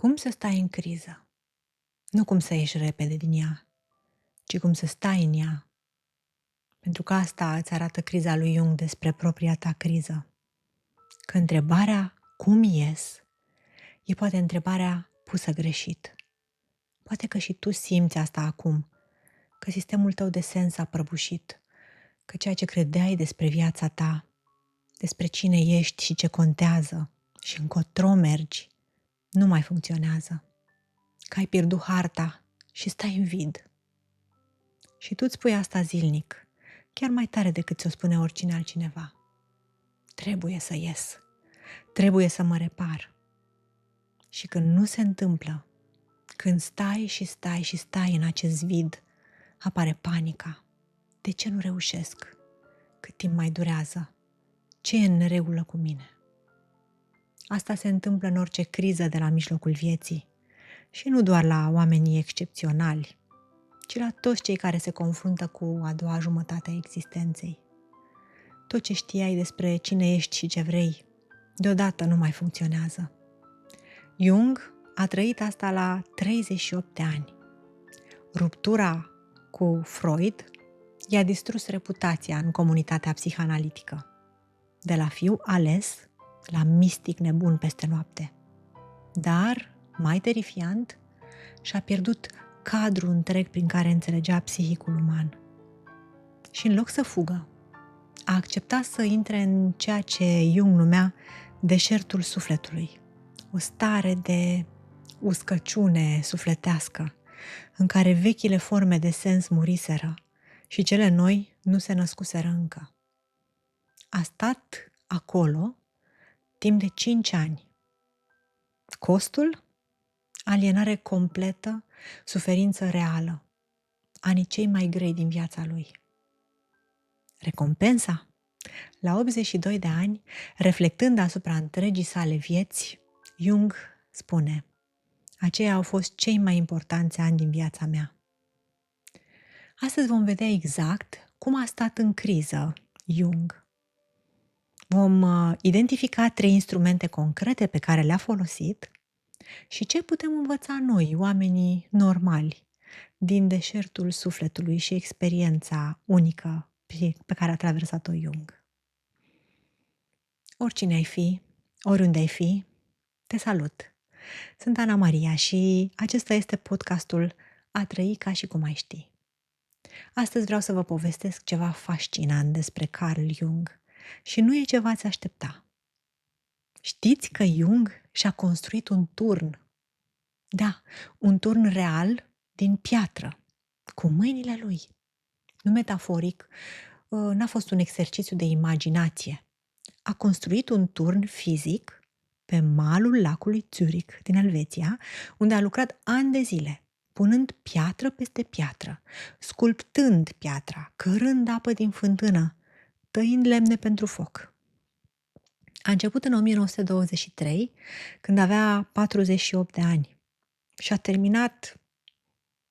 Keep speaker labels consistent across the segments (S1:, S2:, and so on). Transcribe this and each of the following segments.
S1: Cum să stai în criză? Nu cum să ieși repede din ea, ci cum să stai în ea. Pentru că asta îți arată criza lui Jung despre propria ta criză. Că întrebarea cum ies e poate întrebarea pusă greșit. Poate că și tu simți asta acum, că sistemul tău de sens a prăbușit, că ceea ce credeai despre viața ta, despre cine ești și ce contează și încotro mergi, nu mai funcționează. Că ai pierdut harta și stai în vid. Și tu îți spui asta zilnic, chiar mai tare decât ți-o spune oricine altcineva. Trebuie să ies, trebuie să mă repar. Și când nu se întâmplă, când stai și stai și stai în acest vid, apare panica. De ce nu reușesc? Cât timp mai durează? Ce e în neregulă cu mine? Asta se întâmplă în orice criză de la mijlocul vieții și nu doar la oamenii excepționali, ci la toți cei care se confruntă cu a doua jumătate a existenței. Tot ce știai despre cine ești și ce vrei, deodată nu mai funcționează. Jung a trăit asta la 38 de ani. Ruptura cu Freud i-a distrus reputația în comunitatea psihanalitică. De la fiu ales la mistic nebun peste noapte. Dar, mai terifiant, și-a pierdut cadrul întreg prin care înțelegea psihicul uman. Și în loc să fugă, a acceptat să intre în ceea ce Jung numea deșertul sufletului, o stare de uscăciune sufletească, în care vechile forme de sens muriseră și cele noi nu se născuseră încă. A stat acolo timp de 5 ani. Costul? Alienare completă, suferință reală, anii cei mai grei din viața lui. Recompensa? La 82 de ani, reflectând asupra întregii sale vieți, Jung spune: aceia au fost cei mai importanți ani din viața mea. Astăzi vom vedea exact cum a stat în criză Jung. Vom identifica 3 instrumente concrete pe care le-a folosit și ce putem învăța noi, oamenii normali, din deșertul sufletului și experiența unică pe care a traversat-o Jung. Oricine ai fi, oriunde ai fi, te salut! Sunt Ana Maria și acesta este podcastul A trăi ca și cum ai ști. Astăzi vreau să vă povestesc ceva fascinant despre Carl Jung și nu e ce v-ați aștepta. Știți că Jung și-a construit un turn? Da, un turn real din piatră, cu mâinile lui. Nu metaforic, n-a fost un exercițiu de imaginație. A construit un turn fizic pe malul lacului Zurich din Elveția, unde a lucrat ani de zile, punând piatră peste piatră, sculptând piatra, cărând apă din fântână, tăind lemne pentru foc. A început în 1923, când avea 48 de ani și a terminat,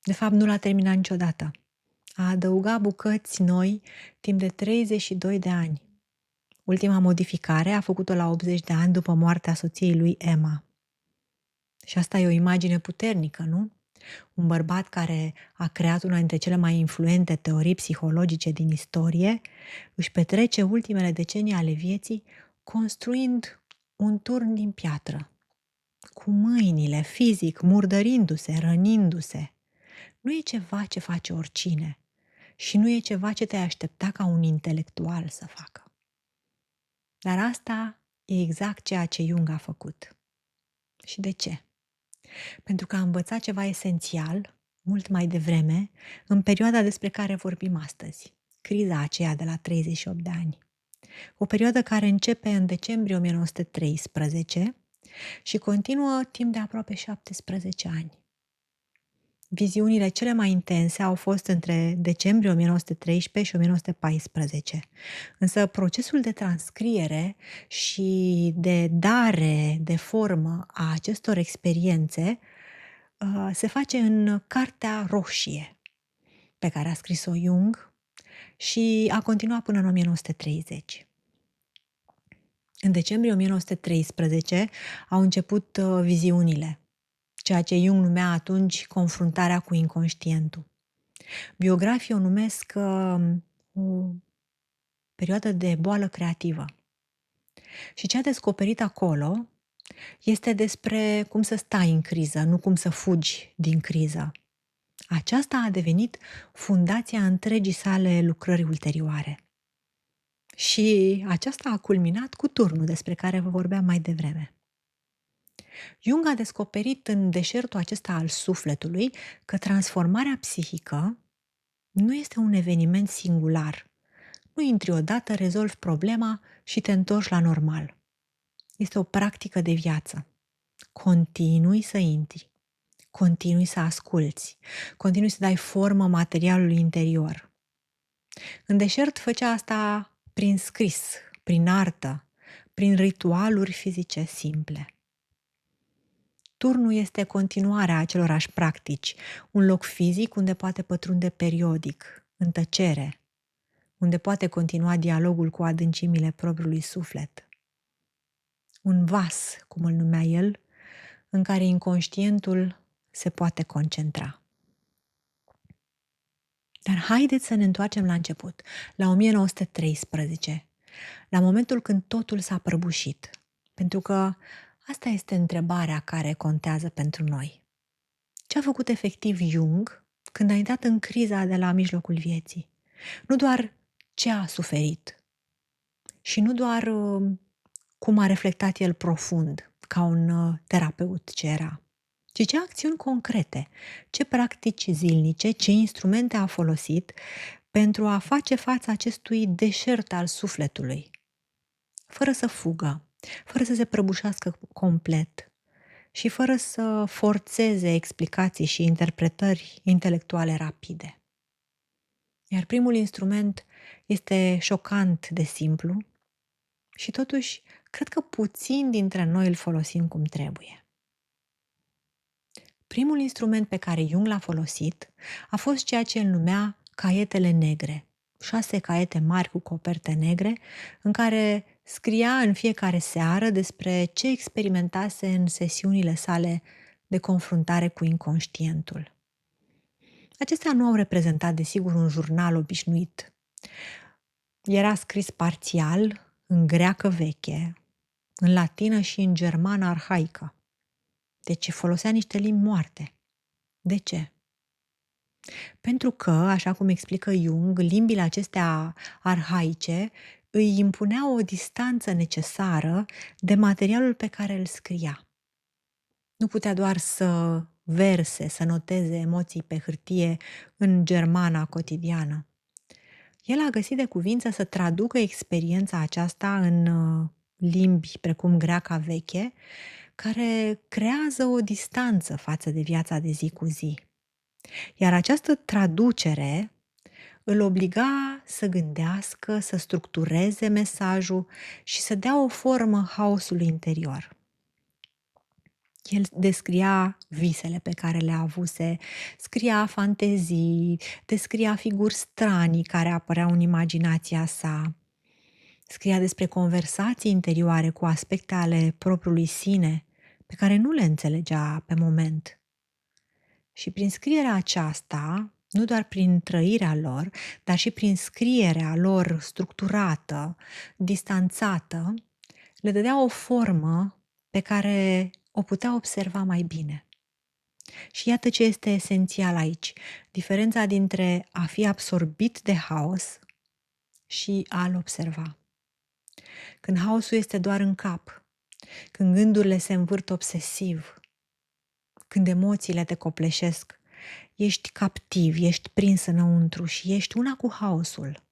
S1: de fapt nu l-a terminat niciodată. A adăugat bucăți noi timp de 32 de ani. Ultima modificare a făcut-o la 80 de ani după moartea soției lui Emma. Și asta e o imagine puternică, nu? Un bărbat care a creat una dintre cele mai influente teorii psihologice din istorie își petrece ultimele decenii ale vieții construind un turn din piatră, cu mâinile, fizic, murdărindu-se, rănindu-se. Nu e ceva ce face oricine și nu e ceva ce te-ai aștepta ca un intelectual să facă. Dar asta e exact ceea ce Jung a făcut. Și de ce? Pentru că a învățat ceva esențial, mult mai devreme, în perioada despre care vorbim astăzi, criza aceea de la 38 de ani. O perioadă care începe în decembrie 1913 și continuă timp de aproape 17 ani. Viziunile cele mai intense au fost între decembrie 1913 și 1914. Însă procesul de transcriere și de dare de formă a acestor experiențe se face în Cartea Roșie, pe care a scris-o Jung și a continuat până în 1930. În decembrie 1913 au început viziunile. ceea ce Jung numea atunci confruntarea cu inconștientul. Biografii o numesc o perioadă de boală creativă. Și ce a descoperit acolo este despre cum să stai în criză, nu cum să fugi din criză. Aceasta a devenit fundația întregii sale lucrări ulterioare. Și aceasta a culminat cu turnul despre care vă vorbeam mai devreme. Jung a descoperit în deșertul acesta al sufletului că transformarea psihică nu este un eveniment singular. Nu intri odată, rezolvi problema și te întorci la normal. Este o practică de viață. Continui să intri, continui să asculți, continui să dai formă materialului interior. În deșert făcea asta prin scris, prin artă, prin ritualuri fizice simple. Turnul este continuarea acelorași practici, un loc fizic unde poate pătrunde periodic, în tăcere, unde poate continua dialogul cu adâncimile propriului suflet. Un vas, cum îl numea el, în care inconștientul se poate concentra. Dar haideți să ne întoarcem la început, la 1913, la momentul când totul s-a prăbușit, pentru că asta este întrebarea care contează pentru noi. Ce a făcut efectiv Jung când a intrat în criza de la mijlocul vieții? Nu doar ce a suferit și nu doar cum a reflectat el profund, ca un terapeut ce era, ci ce acțiuni concrete, ce practici zilnice, ce instrumente a folosit pentru a face față acestui deșert al sufletului, fără să fugă, fără să se prăbușească complet și fără să forțeze explicații și interpretări intelectuale rapide. Iar primul instrument este șocant de simplu și totuși cred că puțin dintre noi îl folosim cum trebuie. Primul instrument pe care Jung l-a folosit a fost ceea ce el numea caietele negre. 6 caiete mari cu coperte negre, în care scria în fiecare seară despre ce experimentase în sesiunile sale de confruntare cu inconștientul. Acestea nu au reprezentat, desigur, un jurnal obișnuit. Era scris parțial, în greacă veche, în latină și în germană arhaică. Deci folosea niște limbi moarte. De ce? Pentru că, așa cum explică Jung, limbile acestea arhaice îi impuneau o distanță necesară de materialul pe care îl scria. Nu putea doar să verse, să noteze emoții pe hârtie în germana cotidiană. El a găsit de cuvință să traducă experiența aceasta în limbi precum greaca veche, care creează o distanță față de viața de zi cu zi. Iar această traducere îl obliga să gândească, să structureze mesajul și să dea o formă haosului interior. El descria visele pe care le avuse, scria fantezii, descria figuri stranii care apăreau în imaginația sa, scria despre conversații interioare cu aspecte ale propriului sine, pe care nu le înțelegea pe moment. Și prin scrierea aceasta, nu doar prin trăirea lor, dar și prin scrierea lor structurată, distanțată, le dădea o formă pe care o putea observa mai bine. Și iată ce este esențial aici, diferența dintre a fi absorbit de haos și a-l observa. Când haosul este doar în cap, când gândurile se învârt obsesiv, când emoțiile te copleșesc, ești captiv, ești prins înăuntru și ești una cu haosul.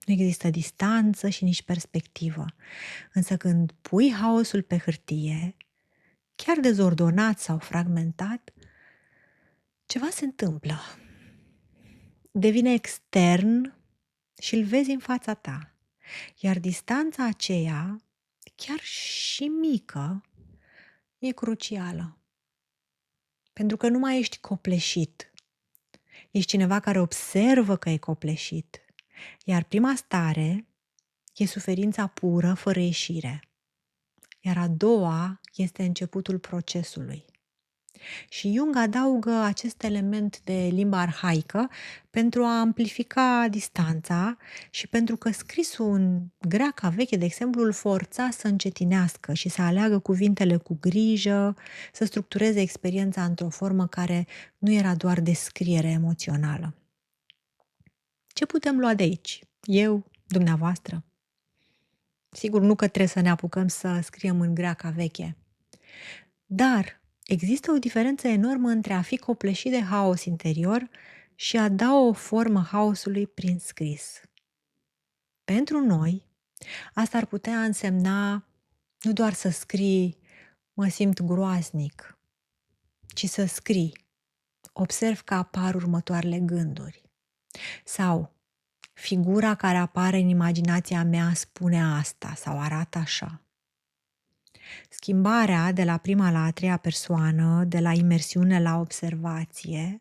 S1: Nu există distanță și nici perspectivă. Însă când pui haosul pe hârtie, chiar dezordonat sau fragmentat, ceva se întâmplă. Devine extern și îl vezi în fața ta. Iar distanța aceea, chiar și mică, e crucială. Pentru că nu mai ești copleșit. Ești cineva care observă că e copleșit. Iar prima stare e suferința pură, fără ieșire. Iar a doua este începutul procesului. Și Jung adaugă acest element de limba arhaică pentru a amplifica distanța și pentru că scrisul în greaca veche, de exemplu, îl forța să încetinească și să aleagă cuvintele cu grijă, să structureze experiența într-o formă care nu era doar descriere emoțională. Ce putem lua de aici? Eu, dumneavoastră? Sigur, nu că trebuie să ne apucăm să scriem în greaca veche, dar există o diferență enormă între a fi copleșit de haos interior și a da o formă haosului prin scris. Pentru noi, asta ar putea însemna nu doar să scrii mă simt groaznic, ci să scrii observ că apar următoarele gânduri sau figura care apare în imaginația mea spune asta sau arată așa. Schimbarea de la prima la a treia persoană, de la imersiune la observație,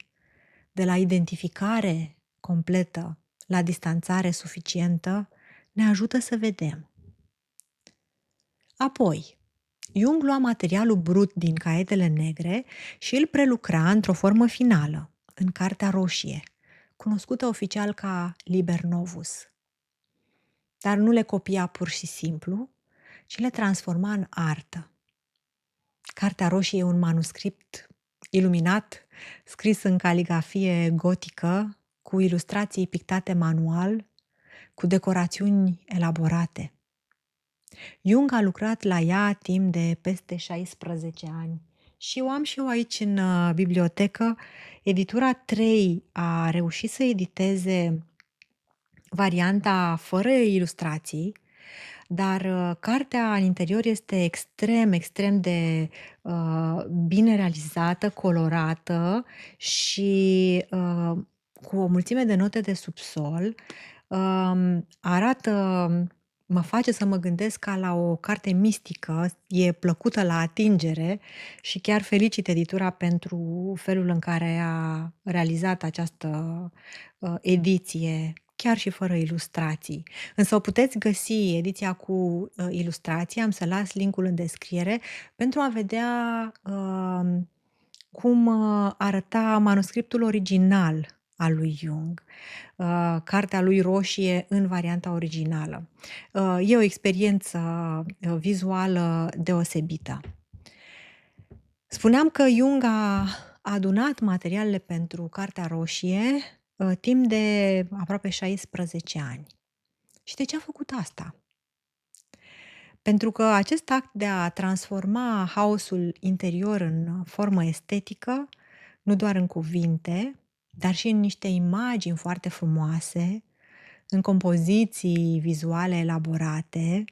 S1: de la identificare completă la distanțare suficientă, ne ajută să vedem. Apoi, Jung lua materialul brut din caietele negre și îl prelucra într-o formă finală, în Cartea Roșie, cunoscută oficial ca Liber Novus. Dar nu le copia pur și simplu, ci le transforma în artă. Cartea Roșie e un manuscript iluminat, scris în caligrafie gotică, cu ilustrații pictate manual, cu decorațiuni elaborate. Jung a lucrat la ea timp de peste 16 ani și o am și eu aici în bibliotecă. Editura 3 a reușit să editeze varianta fără ilustrații, dar cartea în interior este extrem de bine realizată, colorată și cu o mulțime de note de subsol. Arată, mă face să mă gândesc ca la o carte mistică, e plăcută la atingere și chiar felicit editura pentru felul în care a realizat această ediție, chiar și fără ilustrații. Însă o puteți găsi ediția cu ilustrații, am să las linkul în descriere, pentru a vedea cum arăta manuscriptul original al lui Jung, Cartea lui Roșie în varianta originală. E o experiență vizuală deosebită. Spuneam că Jung a adunat materialele pentru Cartea Roșie timp de aproape 16 ani. Și de ce a făcut asta? Pentru că acest act de a transforma haosul interior în formă estetică, nu doar în cuvinte, dar și în niște imagini foarte frumoase, în compoziții vizuale elaborate,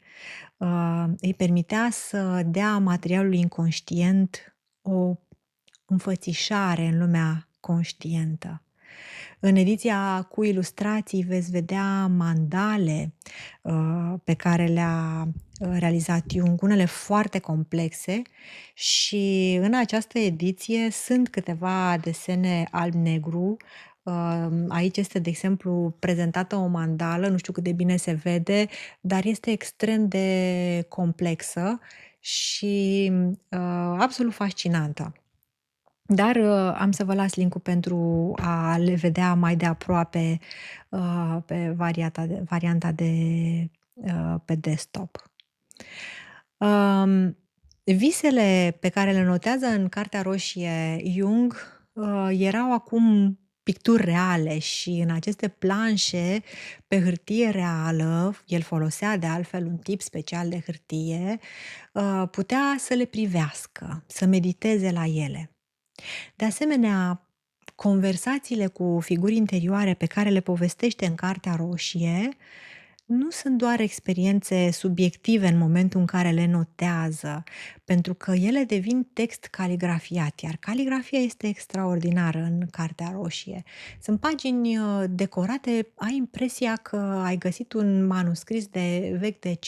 S1: îi permitea să dea materialului inconștient o înfățișare în lumea conștientă. În ediția cu ilustrații veți vedea mandale pe care le-a realizat Jung, unele foarte complexe, și în această ediție sunt câteva desene alb-negru. Aici este, de exemplu, prezentată o mandală, nu știu cât de bine se vede, dar este extrem de complexă și absolut fascinantă. Dar am să vă las linkul pentru a le vedea mai de aproape pe varianta de pe desktop. Visele pe care le notează în Cartea Roșie Jung erau acum picturi reale și în aceste planșe pe hârtie reală, el folosea de altfel un tip special de hârtie, putea să le privească, să mediteze la ele. De asemenea, conversațiile cu figuri interioare pe care le povestește în Cartea Roșie nu sunt doar experiențe subiective în momentul în care le notează, pentru că ele devin text caligrafiat, iar caligrafia este extraordinară în Cartea Roșie. Sunt pagini decorate, ai impresia că ai găsit un manuscris vechi de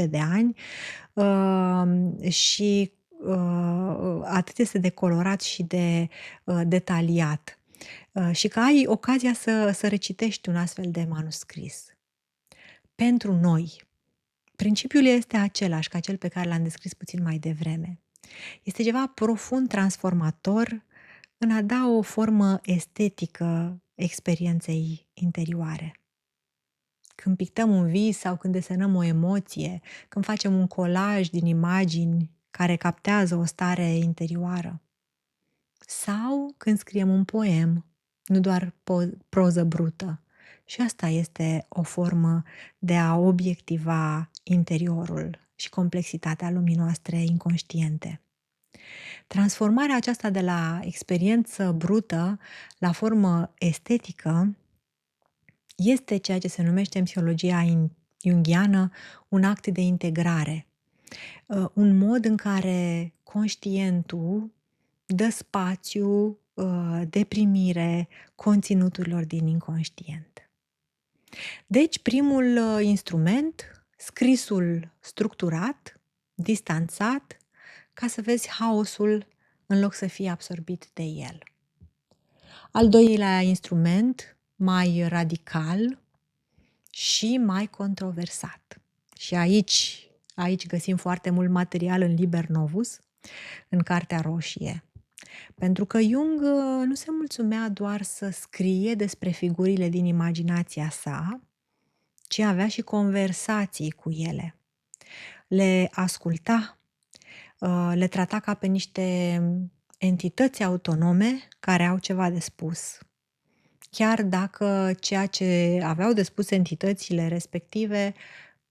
S1: 500-600 de ani și atât este de colorat și de detaliat. Și că ai ocazia să recitești un astfel de manuscris. Pentru noi, principiul este același ca cel pe care l-am descris puțin mai devreme. Este ceva profund transformator în a da o formă estetică experienței interioare. Când pictăm un vis sau când desenăm o emoție, când facem un colaj din imagini care captează o stare interioară. Sau când scriem un poem, nu doar proză brută. Și asta este o formă de a obiectiva interiorul și complexitatea lumii noastre inconștiente. Transformarea aceasta de la experiență brută la formă estetică este ceea ce se numește în psihologia junghiană un act de integrare, un mod în care conștientul dă spațiu de primire conținuturilor din inconștient. Deci, primul instrument, scrisul structurat, distanțat, ca să vezi haosul în loc să fii absorbit de el. Al doilea instrument, mai radical și mai controversat. Și aici găsim foarte mult material în Liber Novus, în Cartea Roșie. Pentru că Jung nu se mulțumea doar să scrie despre figurile din imaginația sa, ci avea și conversații cu ele. Le asculta, le trata ca pe niște entități autonome care au ceva de spus. Chiar dacă ceea ce aveau de spus entitățile respective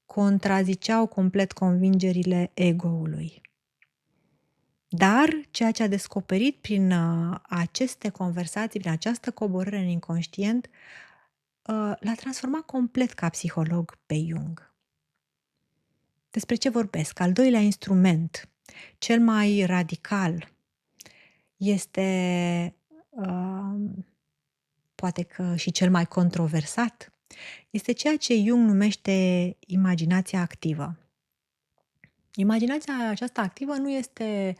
S1: contraziceau complet convingerile ego-ului. Dar ceea ce a descoperit prin aceste conversații, prin această coborâre în inconștient, l-a transformat complet ca psiholog pe Jung. Despre ce vorbesc? Al doilea instrument, cel mai radical, este poate că și cel mai controversat, este ceea ce Jung numește imaginația activă. Imaginația aceasta activă nu este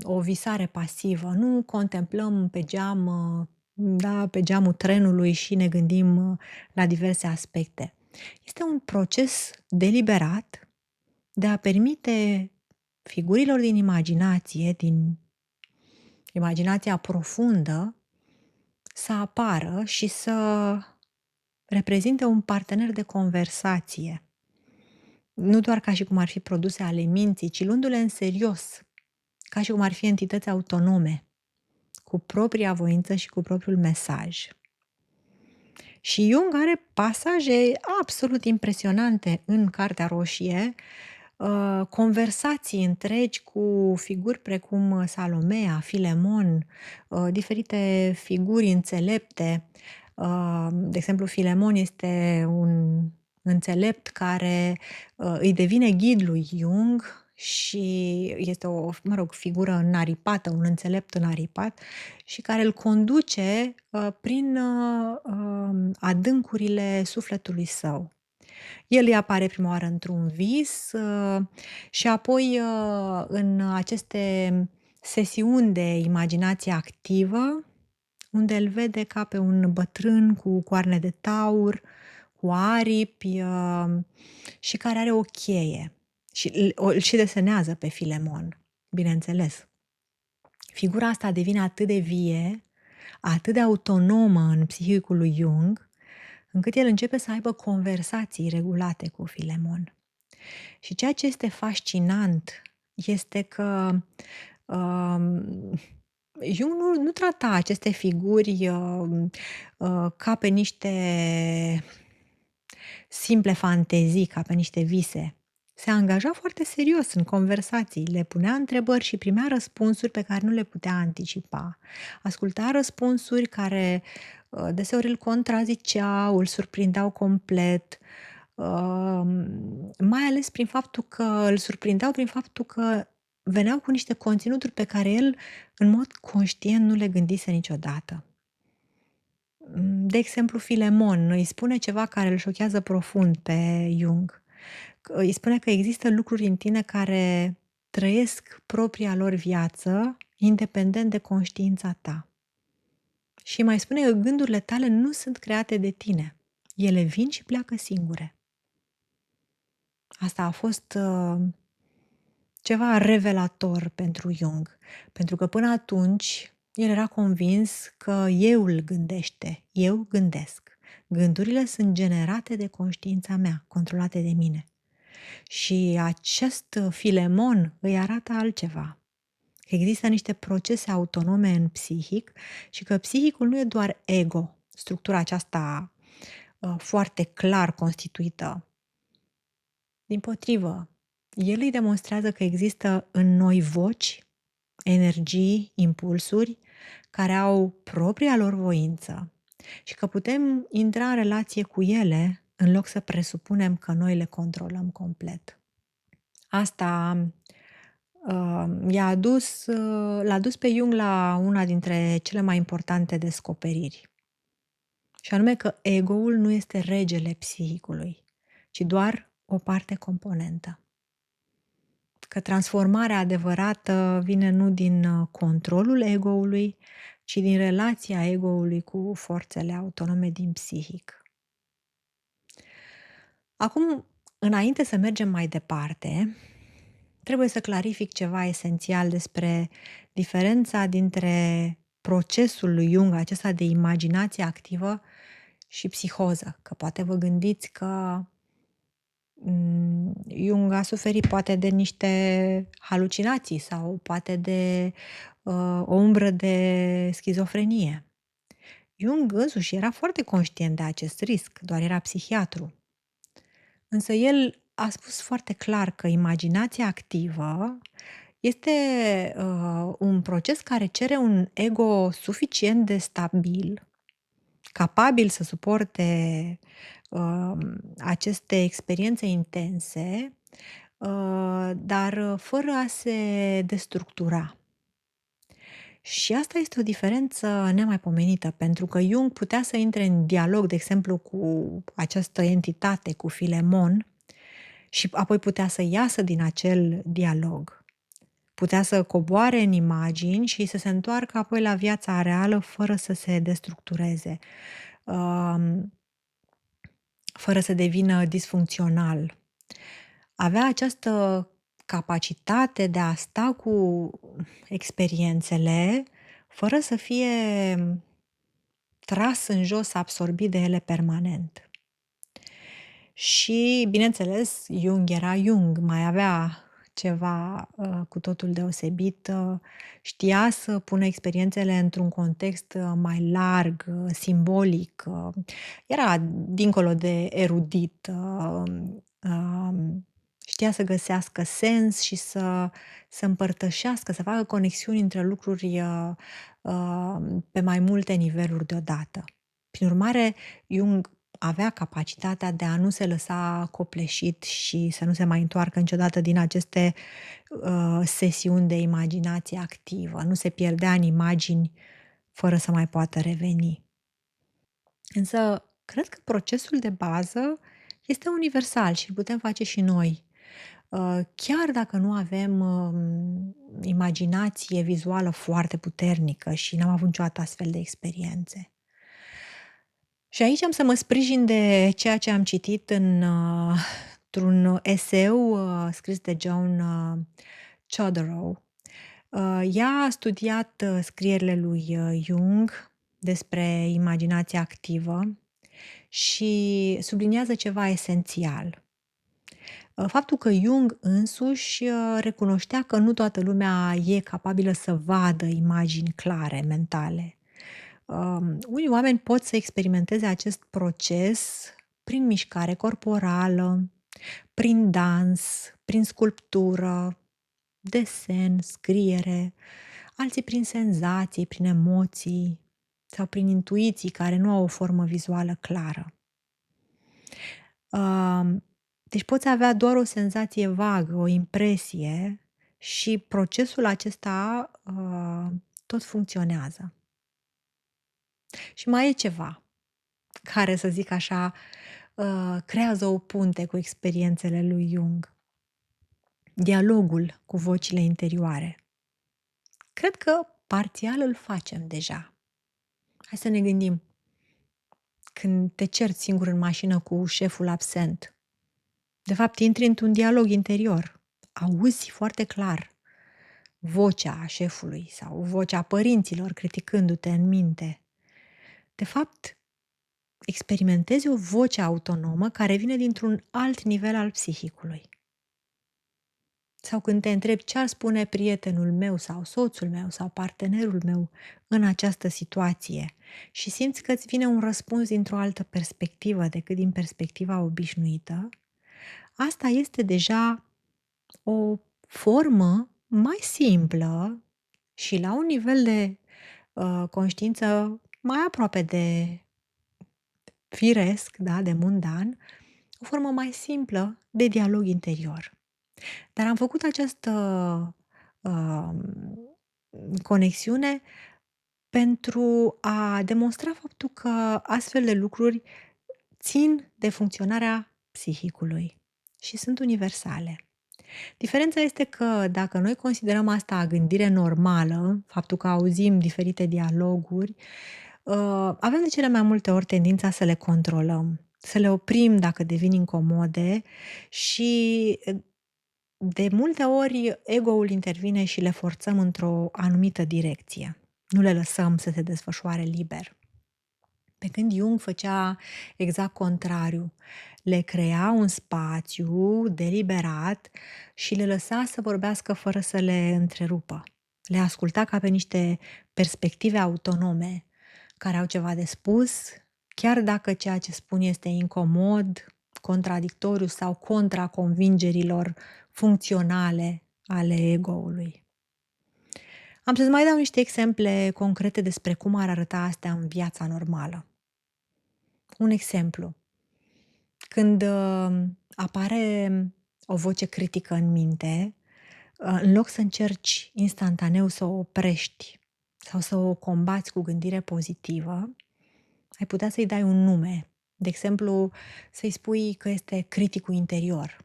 S1: o visare pasivă. Nu contemplăm pe geam, pe geamul trenului și ne gândim la diverse aspecte. Este un proces deliberat de a permite figurilor din imaginație, din imaginația profundă, să apară și să reprezinte un partener de conversație. Nu doar ca și cum ar fi produse ale minții, ci luându-le în serios, ca și cum ar fi entități autonome, cu propria voință și cu propriul mesaj. Și Jung are pasaje absolut impresionante în Cartea Roșie, conversații întregi cu figuri precum Salomea, Filemon, diferite figuri înțelepte. De exemplu, Filemon este un înțelept care îi devine ghid lui Jung și este o figură înaripată, un înțelept înaripat și care îl conduce prin adâncurile sufletului său. El îi apare prima oară într-un vis și apoi în aceste sesiuni de imaginație activă, unde îl vede ca pe un bătrân cu coarne de taur, cu aripi și care are o cheie și îl și desenează pe Filemon, bineînțeles. Figura asta devine atât de vie, atât de autonomă în psihicul lui Jung, încât el începe să aibă conversații regulate cu Filemon. Și ceea ce este fascinant este că Jung nu trata aceste figuri ca pe niște simple fantezii, ca pe niște vise. Se angaja foarte serios în conversații, le punea întrebări și primea răspunsuri pe care nu le putea anticipa. Asculta răspunsuri care deseori îl contraziceau, îl surprindeau complet, mai ales prin faptul că îl surprindeau prin faptul că veneau cu niște conținuturi pe care el, în mod conștient, nu le gândise niciodată. De exemplu, Filemon îi spune ceva care îl șochează profund pe Jung. Îi spune că există lucruri în tine care trăiesc propria lor viață, independent de conștiința ta. Și mai spune că gândurile tale nu sunt create de tine. Ele vin și pleacă singure. Asta a fost ceva revelator pentru Jung, pentru că până atunci el era convins că eu îl gândește, eu gândesc. Gândurile sunt generate de conștiința mea, controlate de mine. Și acest Filemon îi arată altceva. Că există niște procese autonome în psihic și că psihicul nu e doar ego, structura aceasta foarte clar constituită. Dimpotrivă, el îi demonstrează că există în noi voci, energii, impulsuri care au propria lor voință și că putem intra în relație cu ele în loc să presupunem că noi le controlăm complet. Asta l-a dus pe Jung la una dintre cele mai importante descoperiri. Și anume că ego-ul nu este regele psihicului, ci doar o parte componentă. Că transformarea adevărată vine nu din controlul ego-ului, ci din relația ego-ului cu forțele autonome din psihic. Acum, înainte să mergem mai departe, trebuie să clarific ceva esențial despre diferența dintre procesul lui Jung, acesta de imaginație activă, și psihoză. Că poate vă gândiți că Jung a suferit poate de niște halucinații sau poate de o umbră de schizofrenie. Jung însuși era foarte conștient de acest risc, doar era psihiatru. Însă el a spus foarte clar că imaginația activă este un proces care cere un ego suficient de stabil, capabil să suporte aceste experiențe intense, dar fără a se destructura. Și asta este o diferență nemaipomenită, pentru că Jung putea să intre în dialog, de exemplu, cu această entitate, cu Filemon, și apoi putea să iasă din acel dialog. Putea să coboare în imagini și să se întoarcă apoi la viața reală fără să se destructureze, fără să devină disfuncțional. Avea această capacitate de a sta cu experiențele fără să fie tras în jos, absorbit de ele permanent. Și, bineînțeles, Jung era Jung, mai avea ceva cu totul deosebit, știa să pună experiențele într-un context mai larg, simbolic, era dincolo de erudit, știa să găsească sens și să împărtășească, să facă conexiuni între lucruri pe mai multe niveluri deodată. Prin urmare, Jung avea capacitatea de a nu se lăsa copleșit și să nu se mai întoarcă niciodată din aceste sesiuni de imaginație activă. Nu se pierdea în imagini fără să mai poată reveni. Însă, cred că procesul de bază este universal și îl putem face și noi. Chiar dacă nu avem imaginație vizuală foarte puternică și n-am avut niciodată astfel de experiențe. Și aici am să mă sprijin de ceea ce am citit într-un eseu scris de Joan Chodorow. Ea a studiat scrierile lui Jung despre imaginația activă și subliniază ceva esențial. Faptul că Jung însuși recunoștea că nu toată lumea e capabilă să vadă imagini clare, mentale. Unii oameni pot să experimenteze acest proces prin mișcare corporală, prin dans, prin sculptură, desen, scriere, alții prin senzații, prin emoții sau prin intuiții care nu au o formă vizuală clară. Deci poți avea doar o senzație vagă, o impresie și procesul acesta tot funcționează. Și mai e ceva care, să zic așa, creează o punte cu experiențele lui Jung. Dialogul cu vocile interioare. Cred că parțial îl facem deja. Hai să ne gândim. Când te cerți singur în mașină cu șeful absent, de fapt intri într-un dialog interior. auzi foarte clar vocea șefului sau vocea părinților criticându-te în minte. De fapt, experimentezi o voce autonomă care vine dintr-un alt nivel al psihicului. Sau când te întrebi ce ar spune prietenul meu sau soțul meu sau partenerul meu în această situație și simți că îți vine un răspuns dintr-o altă perspectivă decât din perspectiva obișnuită, asta este deja o formă mai simplă și la un nivel de conștiință mai aproape de firesc, da, de mundan, o formă mai simplă de dialog interior. Dar am făcut această um, conexiune pentru a demonstra faptul că astfel de lucruri țin de funcționarea psihicului și sunt universale. Diferența este că dacă noi considerăm asta gândire normală, faptul că auzim diferite dialoguri, avem de cele mai multe ori tendința să le controlăm, să le oprim dacă devin incomode și de multe ori ego-ul intervine și le forțăm într-o anumită direcție. Nu le lăsăm să se desfășoare liber. Pe când Jung făcea exact contrariu. Le crea un spațiu deliberat și le lăsa să vorbească fără să le întrerupă. Le asculta ca pe niște perspective autonome care au ceva de spus, chiar dacă ceea ce spun este incomod, contradictoriu sau contra convingerilor funcționale ale ego-ului. Am să-ți mai dau niște exemple concrete despre cum ar arăta astea în viața normală. Un exemplu. Când apare o voce critică în minte, în loc să încerci instantaneu să o oprești sau să o combați cu gândire pozitivă, ai putea să-i dai un nume. De exemplu, să-i spui că este criticul interior.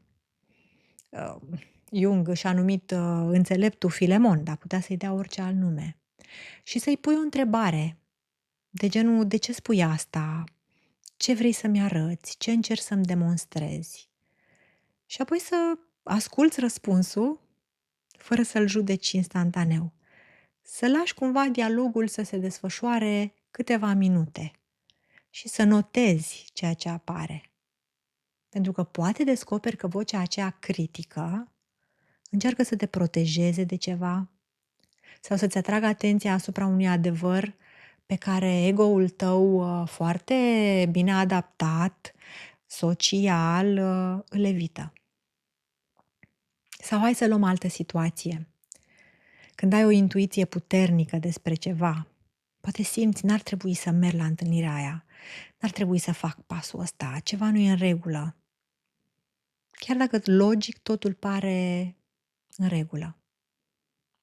S1: Jung și-a numit înțeleptul Filemon, dar putea să-i dea orice alt nume. Și să-i pui o întrebare de genul, de ce spui asta? Ce vrei să-mi arăți? Ce încerci să-mi demonstrezi? Și apoi să asculți răspunsul fără să-l judeci instantaneu. Să lași cumva dialogul să se desfășoare câteva minute și să notezi ceea ce apare. Pentru că poate descoperi că vocea aceea critică încearcă să te protejeze de ceva sau să-ți atragă atenția asupra unui adevăr pe care ego-ul tău foarte bine adaptat, social, îl evită. Sau hai să luăm altă situație. Când ai o intuiție puternică despre ceva, poate simți, n-ar trebui să merg la întâlnirea aia, n-ar trebui să fac pasul ăsta, ceva nu e în regulă. Chiar dacă logic totul pare în regulă.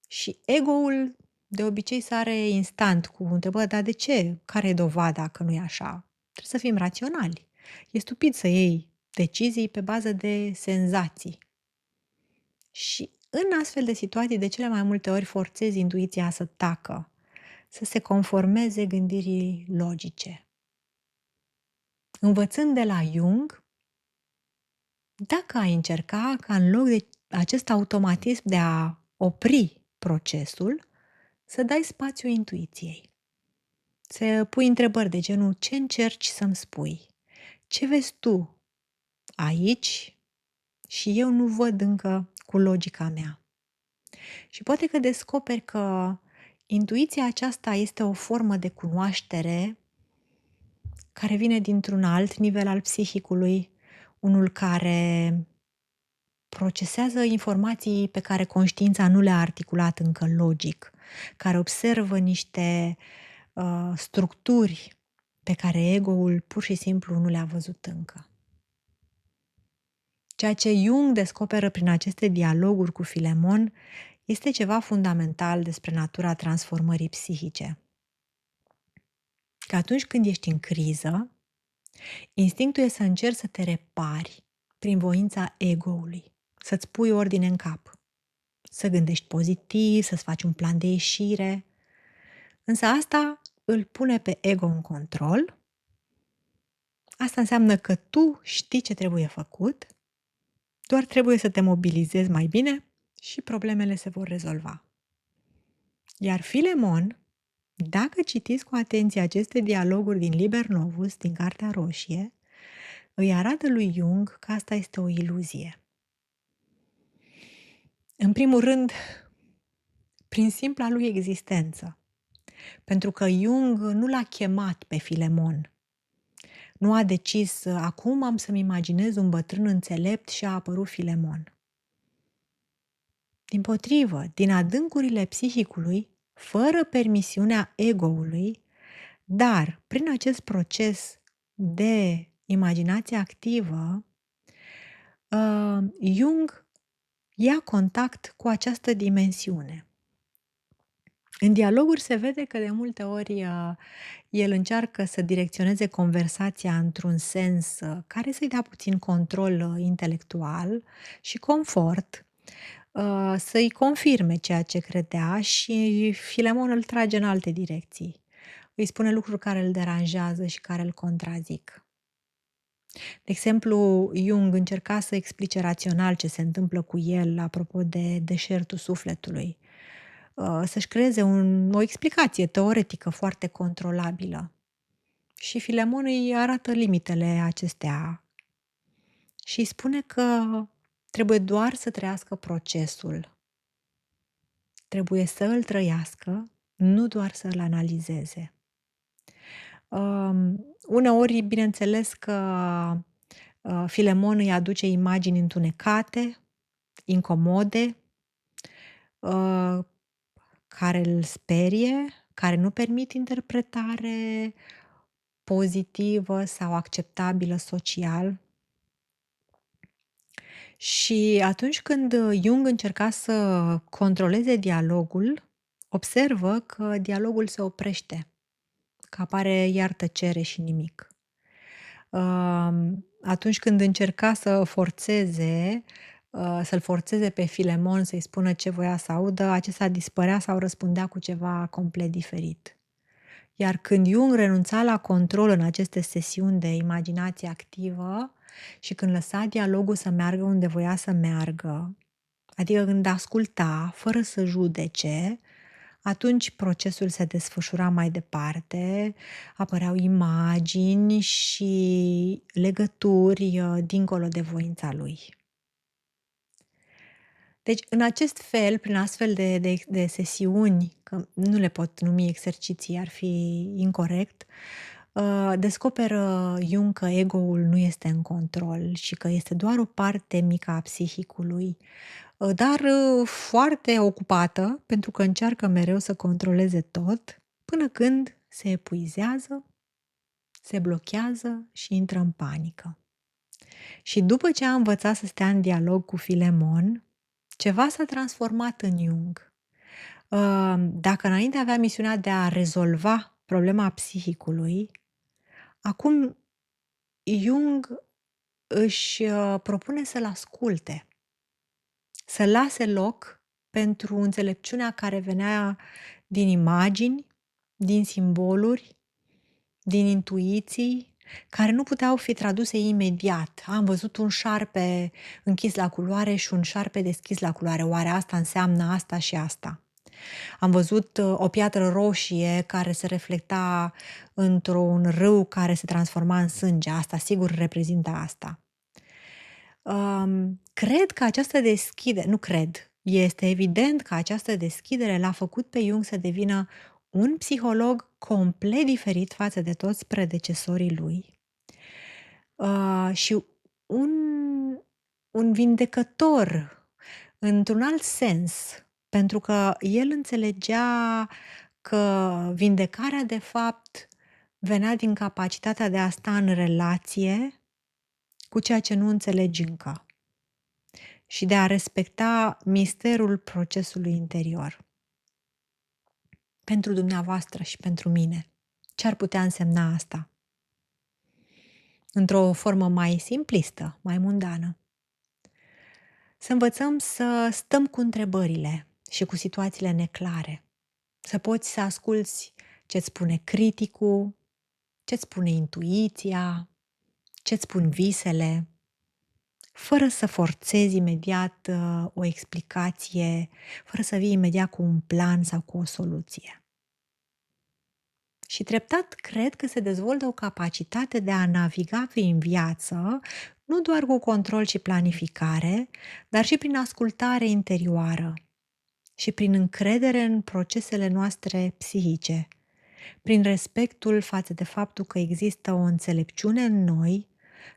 S1: Și ego-ul de obicei sare instant cu întrebări, dar de ce? Care e dovada că nu e așa? Trebuie să fim raționali. E stupid să iei decizii pe bază de senzații. Și în astfel de situații, de cele mai multe ori forțezi intuiția să tacă, să se conformeze gândirii logice. Învățând de la Jung, dacă ai încerca ca în loc de acest automatism de a opri procesul, să dai spațiu intuiției. Să pui întrebări de genul, ce încerci să-mi spui? Ce vezi tu aici și eu nu văd încă cu logica mea? Și poate că descoperi că intuiția aceasta este o formă de cunoaștere care vine dintr-un alt nivel al psihicului, unul care procesează informații pe care conștiința nu le-a articulat încă logic, care observă niște structuri pe care ego-ul pur și simplu nu le-a văzut încă. Ceea ce Jung descoperă prin aceste dialoguri cu Filemon este ceva fundamental despre natura transformării psihice. Că atunci când ești în criză, instinctul e să încerci să te repari prin voința ego-ului, să-ți pui ordine în cap, să gândești pozitiv, să-ți faci un plan de ieșire. Însă asta îl pune pe ego în control. Asta înseamnă că tu știi ce trebuie făcut Doar trebuie să te mobilizezi mai bine și problemele se vor rezolva. Iar Filemon, dacă citiți cu atenție aceste dialoguri din Liber Novus, din Cartea Roșie, îi arată lui Jung că asta este o iluzie. În primul rând, prin simpla lui existență. Pentru că Jung nu l-a chemat pe Filemon. Nu a decis, acum am să-mi imaginez un bătrân înțelept și a apărut Filemon. Dimpotrivă, din adâncurile psihicului, fără permisiunea ego-ului, dar prin acest proces de imaginație activă, Jung ia contact cu această dimensiune. În dialoguri se vede că de multe ori el încearcă să direcționeze conversația într-un sens care să-i dea puțin control intelectual și confort, să-i confirme ceea ce credea și Filemon îl trage în alte direcții. Îi spune lucruri care îl deranjează și care îl contrazic. De exemplu, Jung încerca să explice rațional ce se întâmplă cu el apropo de deșertul sufletului, să-și creeze o explicație teoretică foarte controlabilă. Și Filemon îi arată limitele acestea și îi spune că trebuie doar să trăiască procesul. Trebuie să îl trăiască, nu doar să îl analizeze. Uneori, bineînțeles că Filemon îi aduce imagini întunecate, incomode, care îl sperie, care nu permit interpretare pozitivă sau acceptabilă social. Și atunci când Jung încerca să controleze dialogul, observă că dialogul se oprește, că apare iar tăcere și nimic. Atunci când încerca să forțeze, să-l forțeze pe Filemon să-i spună ce voia să audă, acesta dispărea sau răspundea cu ceva complet diferit. Iar când Jung renunța la control în aceste sesiuni de imaginație activă și când lăsa dialogul să meargă unde voia să meargă, adică când asculta fără să judece, atunci procesul se desfășura mai departe, apăreau imagini și legături dincolo de voința lui. Deci, în acest fel, prin astfel de sesiuni, că nu le pot numi exerciții, ar fi incorect, descoperă Jung că ego-ul nu este în control și că este doar o parte mică a psihicului, dar foarte ocupată, pentru că încearcă mereu să controleze tot, până când se epuizează, se blochează și intră în panică. Și după ce a învățat să stea în dialog cu Filemon, ceva s-a transformat în Jung. Dacă înainte avea misiunea de a rezolva problema psihicului, acum Jung își propune să-l asculte, să lase loc pentru înțelepciunea care venea din imagini, din simboluri, din intuiții, care nu puteau fi traduse imediat. Am văzut un șarpe închis la culoare și un șarpe deschis la culoare. Oare asta înseamnă asta și asta? Am văzut o piatră roșie care se reflecta într-un râu care se transforma în sânge. Asta sigur reprezintă asta. Cred că această deschidere, nu cred, este evident că această deschidere l-a făcut pe Jung să devină un psiholog complet diferit față de toți predecesorii lui și un vindecător într-un alt sens, pentru că el înțelegea că vindecarea de fapt venea din capacitatea de a sta în relație cu ceea ce nu înțelegi încă și de a respecta misterul procesului interior. Pentru dumneavoastră și pentru mine, ce ar putea însemna asta? Într-o formă mai simplistă, mai mundană. Să învățăm să stăm cu întrebările și cu situațiile neclare. Să poți să asculți ce-ți spune criticul, ce-ți spune intuiția, ce-ți spun visele, fără să forțezi imediat o explicație, fără să vii imediat cu un plan sau cu o soluție. Și treptat cred că se dezvoltă o capacitate de a naviga prin viață, nu doar cu control și planificare, dar și prin ascultare interioară și prin încredere în procesele noastre psihice, prin respectul față de faptul că există o înțelepciune în noi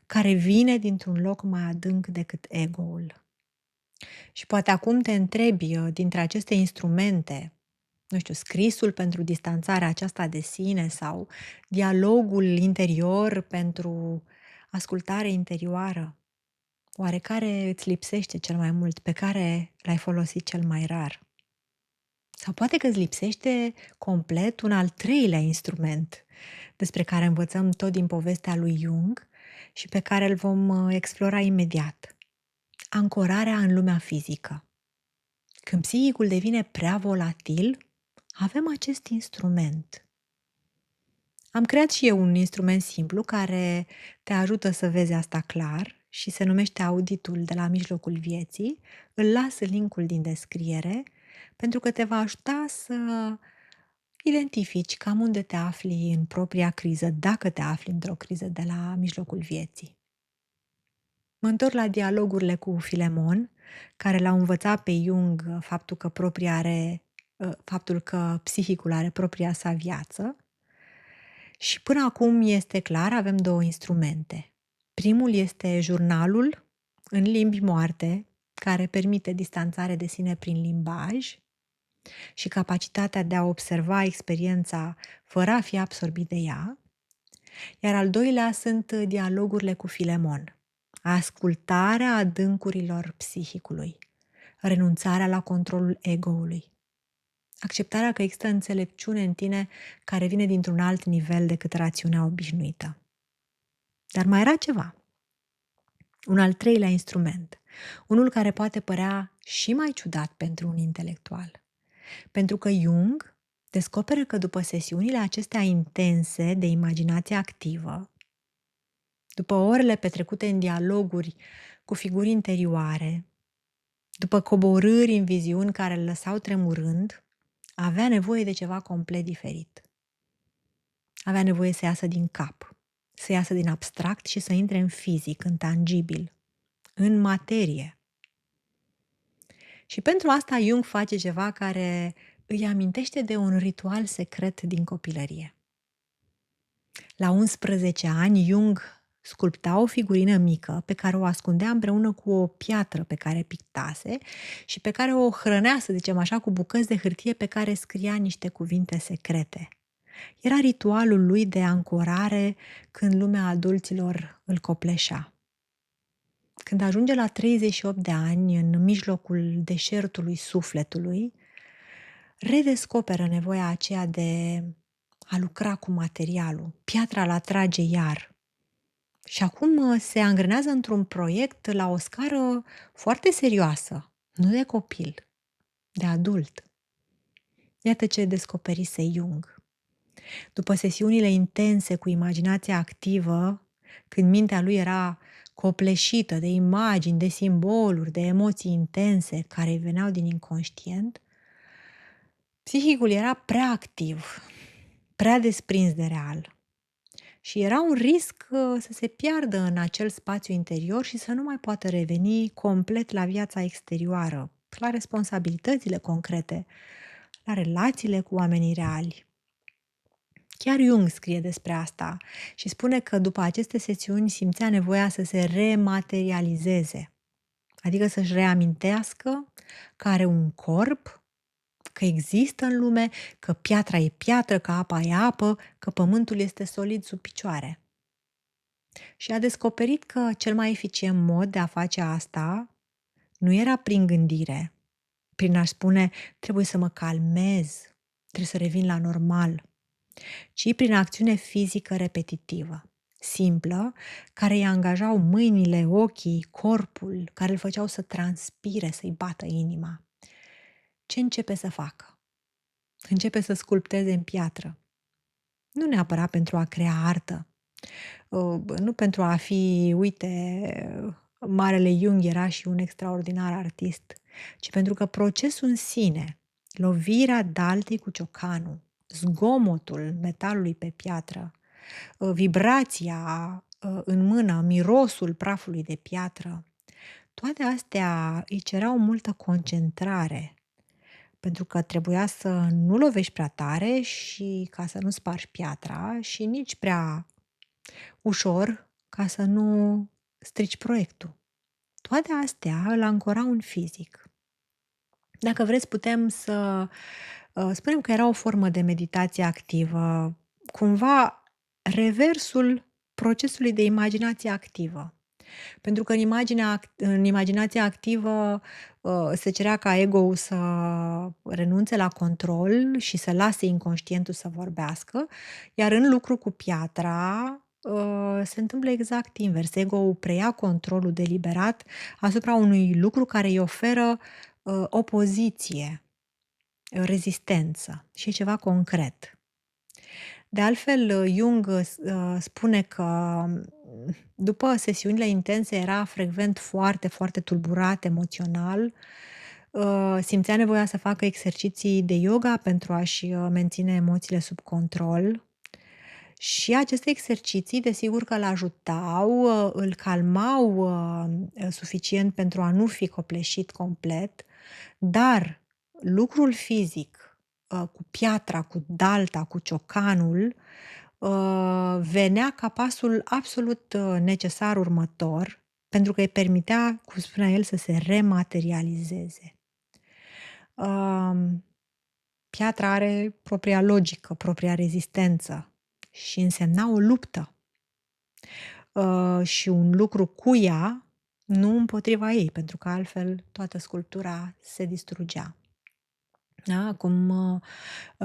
S1: care vine dintr-un loc mai adânc decât ego-ul. Și poate acum te întrebi, dintre aceste instrumente, nu știu, scrisul pentru distanțarea aceasta de sine sau dialogul interior pentru ascultare interioară, oare care îți lipsește cel mai mult, pe care l-ai folosit cel mai rar? Sau poate că îți lipsește complet un al treilea instrument despre care învățăm tot din povestea lui Jung și pe care îl vom explora imediat. Ancorarea în lumea fizică. Când psihicul devine prea volatil, avem acest instrument. Am creat și eu un instrument simplu care te ajută să vezi asta clar și se numește Auditul de la mijlocul vieții. Îl las în linkul din descriere pentru că te va ajuta să identifici cam unde te afli în propria criză, dacă te afli într-o criză de la mijlocul vieții. Mă întorc la dialogurile cu Filemon, care l-au învățat pe Jung faptul că psihicul are propria sa viață. Și până acum este clar, avem două instrumente. Primul este jurnalul în limbi moarte, care permite distanțare de sine prin limbaj și capacitatea de a observa experiența fără a fi absorbit de ea. Iar al doilea sunt dialogurile cu Filemon, ascultarea adâncurilor psihicului, renunțarea la controlul ego-ului, acceptarea că există înțelepciune în tine care vine dintr-un alt nivel decât rațiunea obișnuită. Dar mai era ceva. Un al treilea instrument. Unul care poate părea și mai ciudat pentru un intelectual. Pentru că Jung descoperă că după sesiunile acestea intense de imaginație activă, după orele petrecute în dialoguri cu figuri interioare, după coborâri în viziuni care îl lăsau tremurând, avea nevoie de ceva complet diferit. Avea nevoie să iasă din cap, să iasă din abstract și să intre în fizic, în tangibil, în materie. Și pentru asta Jung face ceva care îi amintește de un ritual secret din copilărie. La 11 ani, Jung sculpta o figurină mică pe care o ascundea împreună cu o piatră pe care pictase și pe care o hrănea, să zicem așa, cu bucăți de hârtie pe care scria niște cuvinte secrete. Era ritualul lui de ancorare când lumea adulților îl copleșea. Când ajunge la 38 de ani, în mijlocul deșertului sufletului, redescoperă nevoia aceea de a lucra cu materialul. Piatra îl atrage iar. Și acum se angrenează într-un proiect la o scară foarte serioasă, nu de copil, de adult. Iată ce descoperise Jung. După sesiunile intense cu imaginația activă, când mintea lui era copleșită de imagini, de simboluri, de emoții intense care îi veneau din inconștient, psihicul era prea activ, prea desprins de real. Și era un risc să se piardă în acel spațiu interior și să nu mai poată reveni complet la viața exterioară, la responsabilitățile concrete, la relațiile cu oamenii reali. Chiar Jung scrie despre asta și spune că după aceste sesiuni simțea nevoia să se rematerializeze, adică să-și reamintească că are un corp, că există în lume, că piatra e piatră, că apa e apă, că pământul este solid sub picioare. Și a descoperit că cel mai eficient mod de a face asta nu era prin gândire, prin a spune trebuie să mă calmez, trebuie să revin la normal, ci prin acțiune fizică repetitivă, simplă, care îi angajau mâinile, ochii, corpul, care îl făceau să transpire, să-i bată inima. Ce începe să facă? Începe să sculpteze în piatră. Nu neapărat pentru a crea artă, nu pentru a fi, uite, marele Jung era și un extraordinar artist, ci pentru că procesul în sine, lovirea daltei cu ciocanul, zgomotul metalului pe piatră, vibrația în mână, mirosul prafului de piatră, toate astea îi cereau multă concentrare, pentru că trebuia să nu lovești prea tare și ca să nu spargi piatra și nici prea ușor ca să nu strici proiectul. Toate astea îl ancorau în fizic. Dacă vreți, putem să spunem că era o formă de meditație activă, cumva reversul procesului de imaginație activă. Pentru că în imaginația activă se cerea ca ego-ul să renunțe la control și să lase inconștientul să vorbească, iar în lucru cu piatra se întâmplă exact invers. Ego-ul preia controlul deliberat asupra unui lucru care îi oferă opoziție, rezistență și ceva concret. De altfel, Jung spune că după sesiunile intense era frecvent foarte, foarte tulburat emoțional, simțea nevoia să facă exerciții de yoga pentru a-și menține emoțiile sub control. Și aceste exerciții, desigur că îl ajutau, îl calmau suficient pentru a nu fi copleșit complet, dar lucrul fizic, cu piatra, cu dalta, cu ciocanul, venea ca pasul absolut necesar următor, pentru că îi permitea, cum spunea el, să se rematerializeze. Piatra are propria logică, propria rezistență și însemna o luptă și un lucru cu ea, nu împotriva ei, pentru că altfel toată sculptura se distrugea. Da? Cum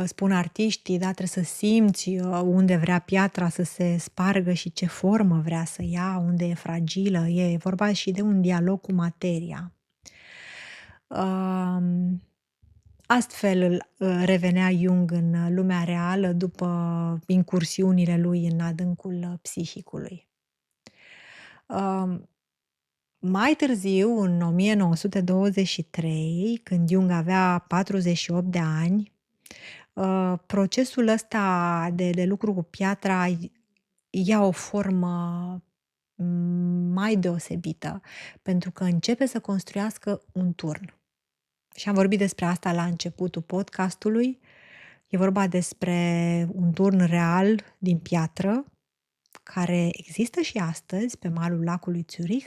S1: spun artiștii, da, trebuie să simți unde vrea piatra să se spargă și ce formă vrea să ia, unde e fragilă. E vorba și de un dialog cu materia. Astfel revenea Jung în lumea reală după incursiunile lui în adâncul psihicului. Mai târziu, în 1923, când Jung avea 48 de ani, procesul ăsta de lucru cu piatra ia o formă mai deosebită, pentru că începe să construiască un turn. Și am vorbit despre asta la începutul podcastului. E vorba despre un turn real din piatră, care există și astăzi pe malul lacului Zurich.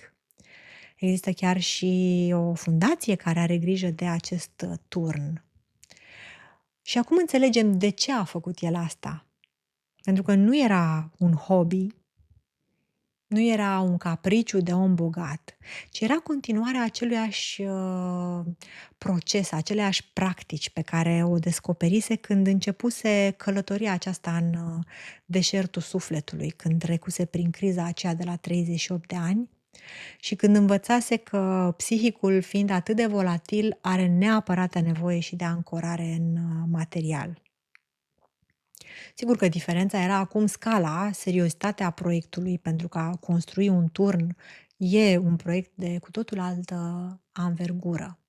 S1: Există chiar și o fundație care are grijă de acest turn. Și acum înțelegem de ce a făcut el asta. Pentru că nu era un hobby, nu era un capriciu de om bogat, ci era continuarea aceluiași proces, aceleași practici pe care o descoperise când începuse călătoria aceasta în deșertul sufletului, când trecuse prin criza aceea de la 38 de ani și când învățase că psihicul, fiind atât de volatil, are neapărat nevoie și de ancorare în material. Sigur că diferența era acum scala, seriozitatea proiectului, pentru că a construi un turn e un proiect de cu totul altă anvergură.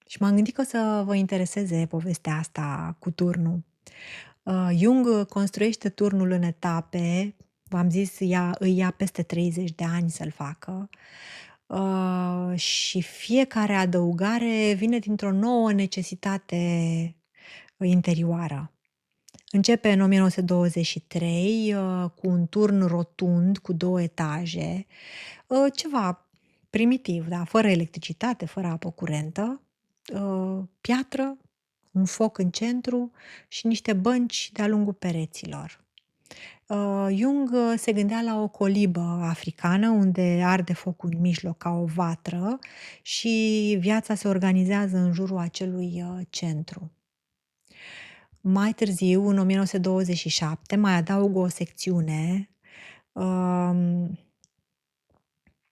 S1: Și m-am gândit că o să vă intereseze povestea asta cu turnul. Jung construiește turnul în etape, v-am zis, îi ia peste 30 de ani să-l facă și fiecare adăugare vine dintr-o nouă necesitate interioară. Începe în 1923 cu un turn rotund cu 2 etaje, ceva primitiv, da, fără electricitate, fără apă curentă, piatră, un foc în centru și niște bănci de-a lungul pereților. Jung se gândea la o colibă africană unde arde focul în mijloc ca o vatră și viața se organizează în jurul acelui centru. Mai târziu, în 1927, mai adaugă o secțiune,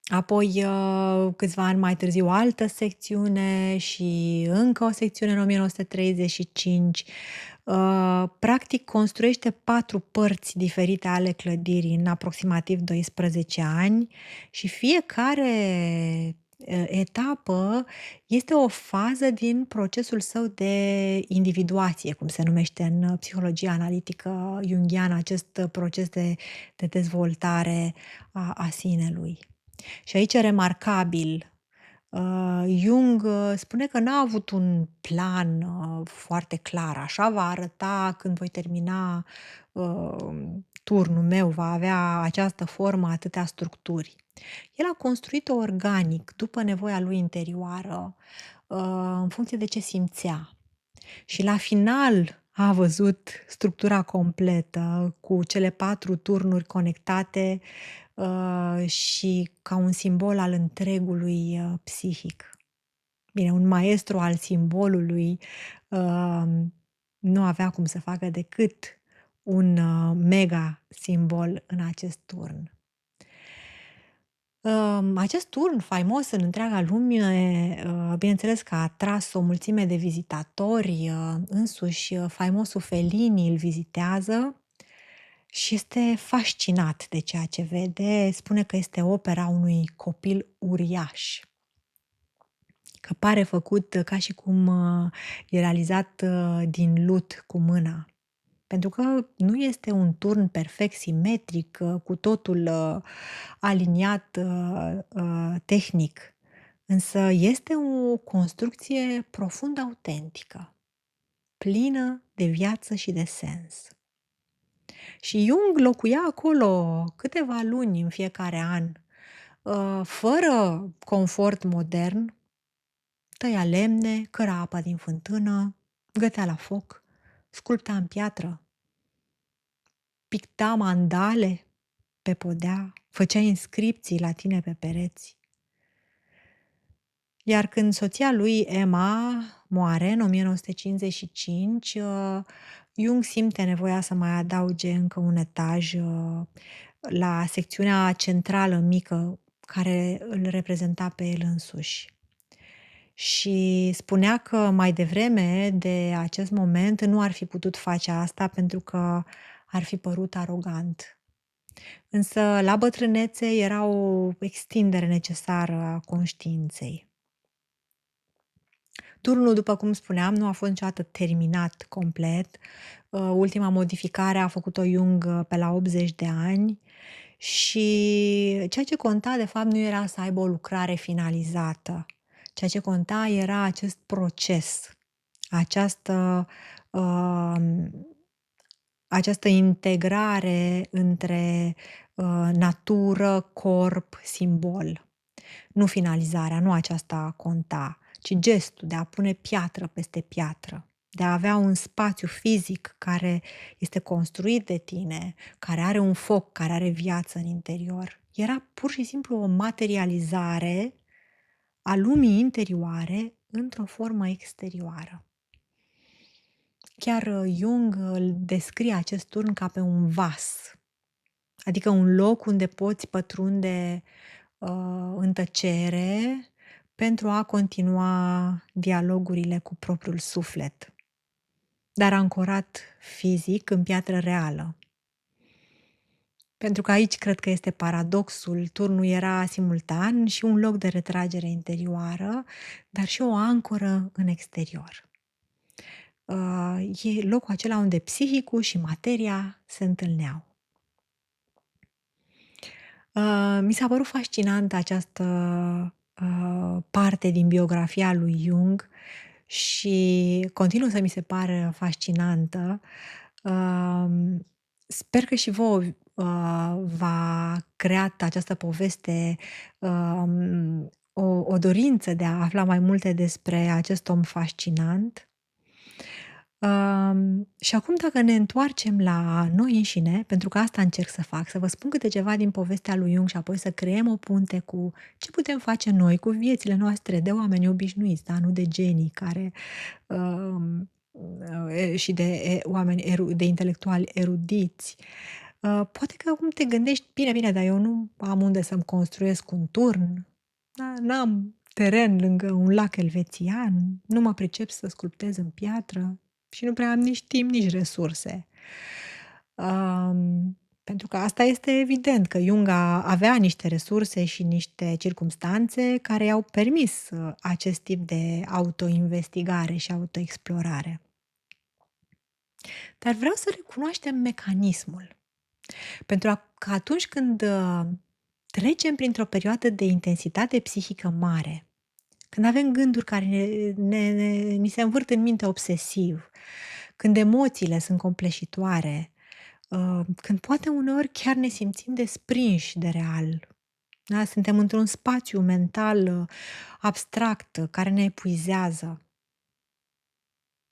S1: apoi câțiva ani mai târziu o altă secțiune și încă o secțiune în 1935. Practic construiește 4 părți diferite ale clădirii în aproximativ 12 ani și fiecare, etapă este o fază din procesul său de individuație, cum se numește în psihologia analitică junghiană, acest proces de dezvoltare a sinelui. Și aici e remarcabil, Jung, spune că n-a avut un plan, foarte clar. Așa va arăta când voi termina, turnul meu, va avea această formă, atâtea structuri. El a construit-o organic, după nevoia lui interioară, în funcție de ce simțea. Și la final a văzut structura completă cu cele 4 turnuri conectate, și ca un simbol al întregului, psihic. Bine, un maestru al simbolului, nu avea cum să facă decât un, mega simbol în acest turn. Acest turn faimos în întreaga lume, bineînțeles că a atras o mulțime de vizitatori, însuși faimosul Fellini îl vizitează și este fascinat de ceea ce vede. Spune că este opera unui copil uriaș, că pare făcut ca și cum, e realizat, din lut cu mâna. Pentru că nu este un turn perfect simetric, cu totul, aliniat, tehnic, însă este o construcție profund autentică, plină de viață și de sens. Și Jung locuia acolo câteva luni în fiecare an, fără confort modern, tăia lemne, căra apa din fântână, gătea la foc, sculpta în piatră, picta mandale pe podea, făcea inscripții latine pe pereți. Iar când soția lui, Emma, moare în 1955, Jung simte nevoia să mai adauge încă un etaj, la secțiunea centrală mică care îl reprezenta pe el însuși. Și spunea că mai devreme de acest moment nu ar fi putut face asta pentru că ar fi părut arogant. Însă la bătrânețe era o extindere necesară a conștiinței. Turnul, după cum spuneam, nu a fost niciodată terminat complet. Ultima modificare a făcut-o Jung pe la 80 de ani și ceea ce conta, de fapt, nu era să aibă o lucrare finalizată. Ceea ce conta era acest proces, această, această integrare între, natură, corp, simbol. Nu finalizarea, nu aceasta conta, ci gestul de a pune piatră peste piatră, de a avea un spațiu fizic care este construit de tine, care are un foc, care are viață în interior. Era pur și simplu o materializare a lumii interioare într-o formă exterioară. Chiar Jung îl descrie acest turn ca pe un vas, adică un loc unde poți pătrunde, în tăcere pentru a continua dialogurile cu propriul suflet, dar ancorat fizic în piatră reală. Pentru că aici cred că este paradoxul. Turnul era simultan și un loc de retragere interioară, dar și o ancoră în exterior. E locul acela unde psihicul și materia se întâlneau. Mi s-a părut fascinantă această, parte din biografia lui Jung și continuă să mi se pară fascinantă. Sper că și vouă, v-a creat această poveste, o dorință de a afla mai multe despre acest om fascinant. Și acum dacă ne întoarcem la noi înșine, pentru că asta încerc să fac, să vă spun câte ceva din povestea lui Jung și apoi să creăm o punte cu ce putem face noi cu viețile noastre de oameni obișnuiți, da? Nu de genii care, și de oameni de intelectuali erudiți. Poate că acum te gândești, bine, dar eu nu am unde să-mi construiesc un turn, da? N-am teren lângă un lac elvețian, nu mă pricep să sculptez în piatră. și nu prea am nici timp, nici resurse. Pentru că asta este evident, că Jung avea niște resurse și niște circumstanțe care i-au permis acest tip de autoinvestigare și autoexplorare. Dar vreau să recunoaștem mecanismul. Că atunci când trecem printr-o perioadă de intensitate psihică mare, când avem gânduri care ni se învârt în minte obsesiv, când emoțiile sunt copleșitoare, când poate uneori chiar ne simțim desprinși de real, da? Suntem într-un spațiu mental abstract care ne epuizează.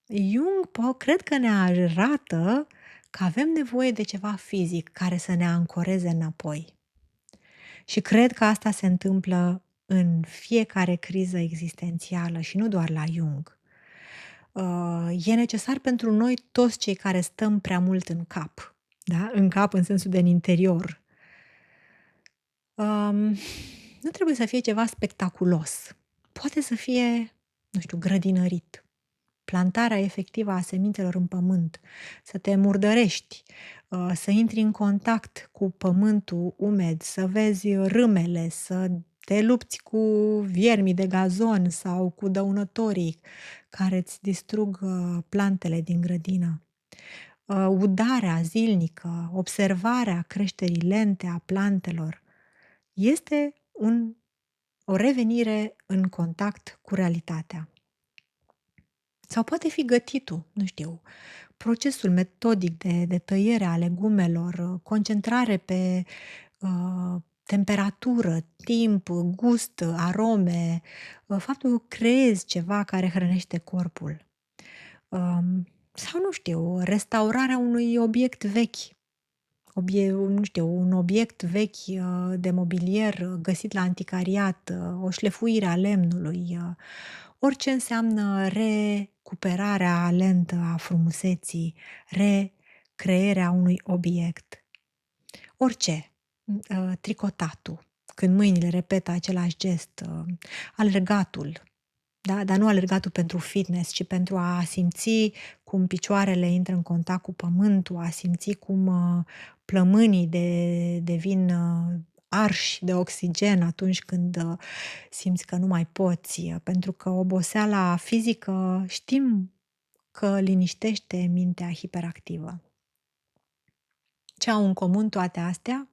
S1: Jung cred că ne arată că avem nevoie de ceva fizic care să ne ancoreze înapoi. Și cred că asta se întâmplă în fiecare criză existențială și nu doar la Jung. E necesar pentru noi toți cei care stăm prea mult în cap. Da? În cap în sensul de în interior. Nu trebuie să fie ceva spectaculos. Poate să fie, grădinărit. Plantarea efectivă a semințelor în pământ, să te murdărești, să intri în contact cu pământul umed, să vezi râmele, să te lupți cu viermii de gazon sau cu dăunătorii care îți distrug plantele din grădină. Udarea zilnică, observarea creșterii lente a plantelor este o revenire în contact cu realitatea. Sau poate fi gătitul, procesul metodic de tăiere a legumelor, concentrare pe temperatură, timp, gust, arome, faptul că creezi ceva care hrănește corpul. Sau, restaurarea unui obiect vechi. Un obiect vechi de mobilier găsit la anticariat, o șlefuire a lemnului, orice înseamnă recuperarea lentă a frumuseții, recrearea unui obiect. Orice, tricotatul, când mâinile repetă același gest, alergatul, da? Dar nu alergatul pentru fitness, ci pentru a simți cum picioarele intră în contact cu pământul, a simți cum plămânii devin arși de oxigen atunci când simți că nu mai poți, pentru că oboseala fizică știm că liniștește mintea hiperactivă. Ce au în comun toate astea?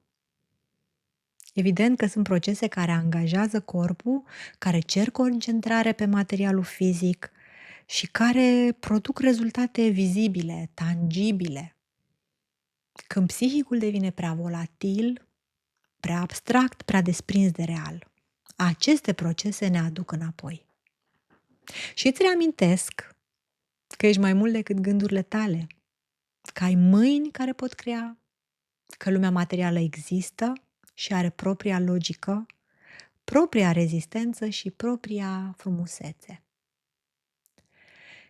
S1: Evident că sunt procese care angajează corpul, care cer concentrare pe materialul fizic și care produc rezultate vizibile, tangibile. Când psihicul devine prea volatil, prea abstract, prea desprins de real, aceste procese ne aduc înapoi. Și îți reamintesc că ești mai mult decât gândurile tale, că ai mâini care pot crea, că lumea materială există și are propria logică, propria rezistență și propria frumusețe.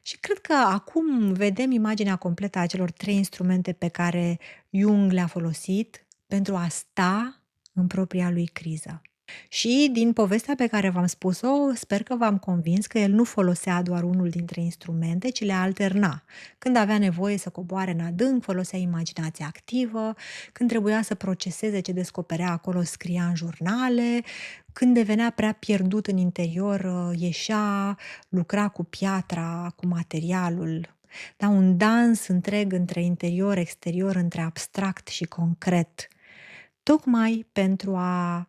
S1: Și cred că acum vedem imaginea completă a celor 3 instrumente pe care Jung le-a folosit pentru a sta în propria lui criză. Și din povestea pe care v-am spus-o, sper că v-am convins că el nu folosea doar unul dintre instrumente, ci le alterna. Când avea nevoie să coboare în adânc, folosea imaginația activă, când trebuia să proceseze ce descoperea acolo, scria în jurnale, când devenea prea pierdut în interior, ieșea, lucra cu piatra, cu materialul. Da, un dans întreg între interior-exterior, între abstract și concret, tocmai pentru a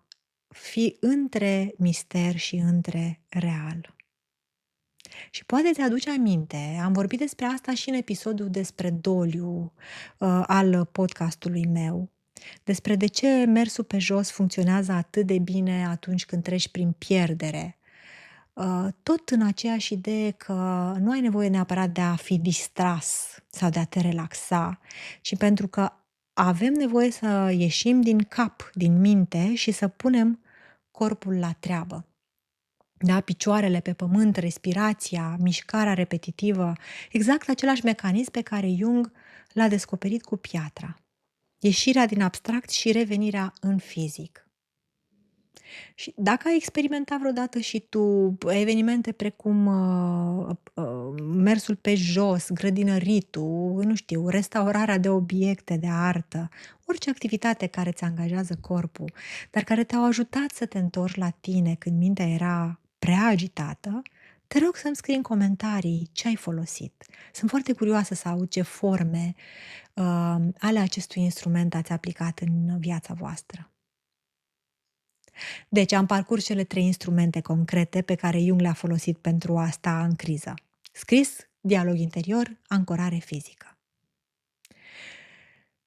S1: fi între mister și între real. Și poate ți-aduce aminte, am vorbit despre asta și în episodul despre doliu al podcastului meu, despre de ce mersul pe jos funcționează atât de bine atunci când treci prin pierdere. Tot în aceeași idee că nu ai nevoie neapărat de a fi distras sau de a te relaxa, ci pentru că avem nevoie să ieșim din cap, din minte și să punem corpul la treabă. Da? Picioarele pe pământ, respirația, mișcarea repetitivă, exact același mecanism pe care Jung l-a descoperit cu piatra. Ieșirea din abstract și revenirea în fizic. Și dacă ai experimentat vreodată și tu evenimente precum mersul pe jos, grădinăritul, nu știu, restaurarea de obiecte de artă, orice activitate care îți angajează corpul, dar care te-au ajutat să te întorci la tine când mintea era prea agitată, te rog să-mi scrii în comentarii ce ai folosit. Sunt foarte curioasă să aud ce forme ale acestui instrument ați aplicat în viața voastră. Deci am parcurs cele 3 instrumente concrete pe care Jung le-a folosit pentru a sta în criză. Scris, dialog interior, ancorare fizică.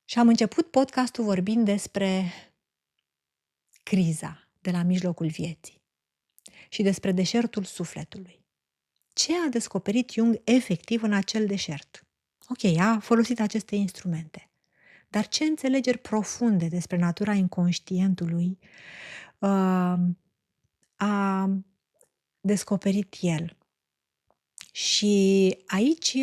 S1: Și am început podcastul vorbind despre criza de la mijlocul vieții și despre deșertul sufletului. Ce a descoperit Jung efectiv în acel deșert? Ok, a folosit aceste instrumente. Dar ce înțelegeri profunde despre natura inconștientului a descoperit el? Și aici,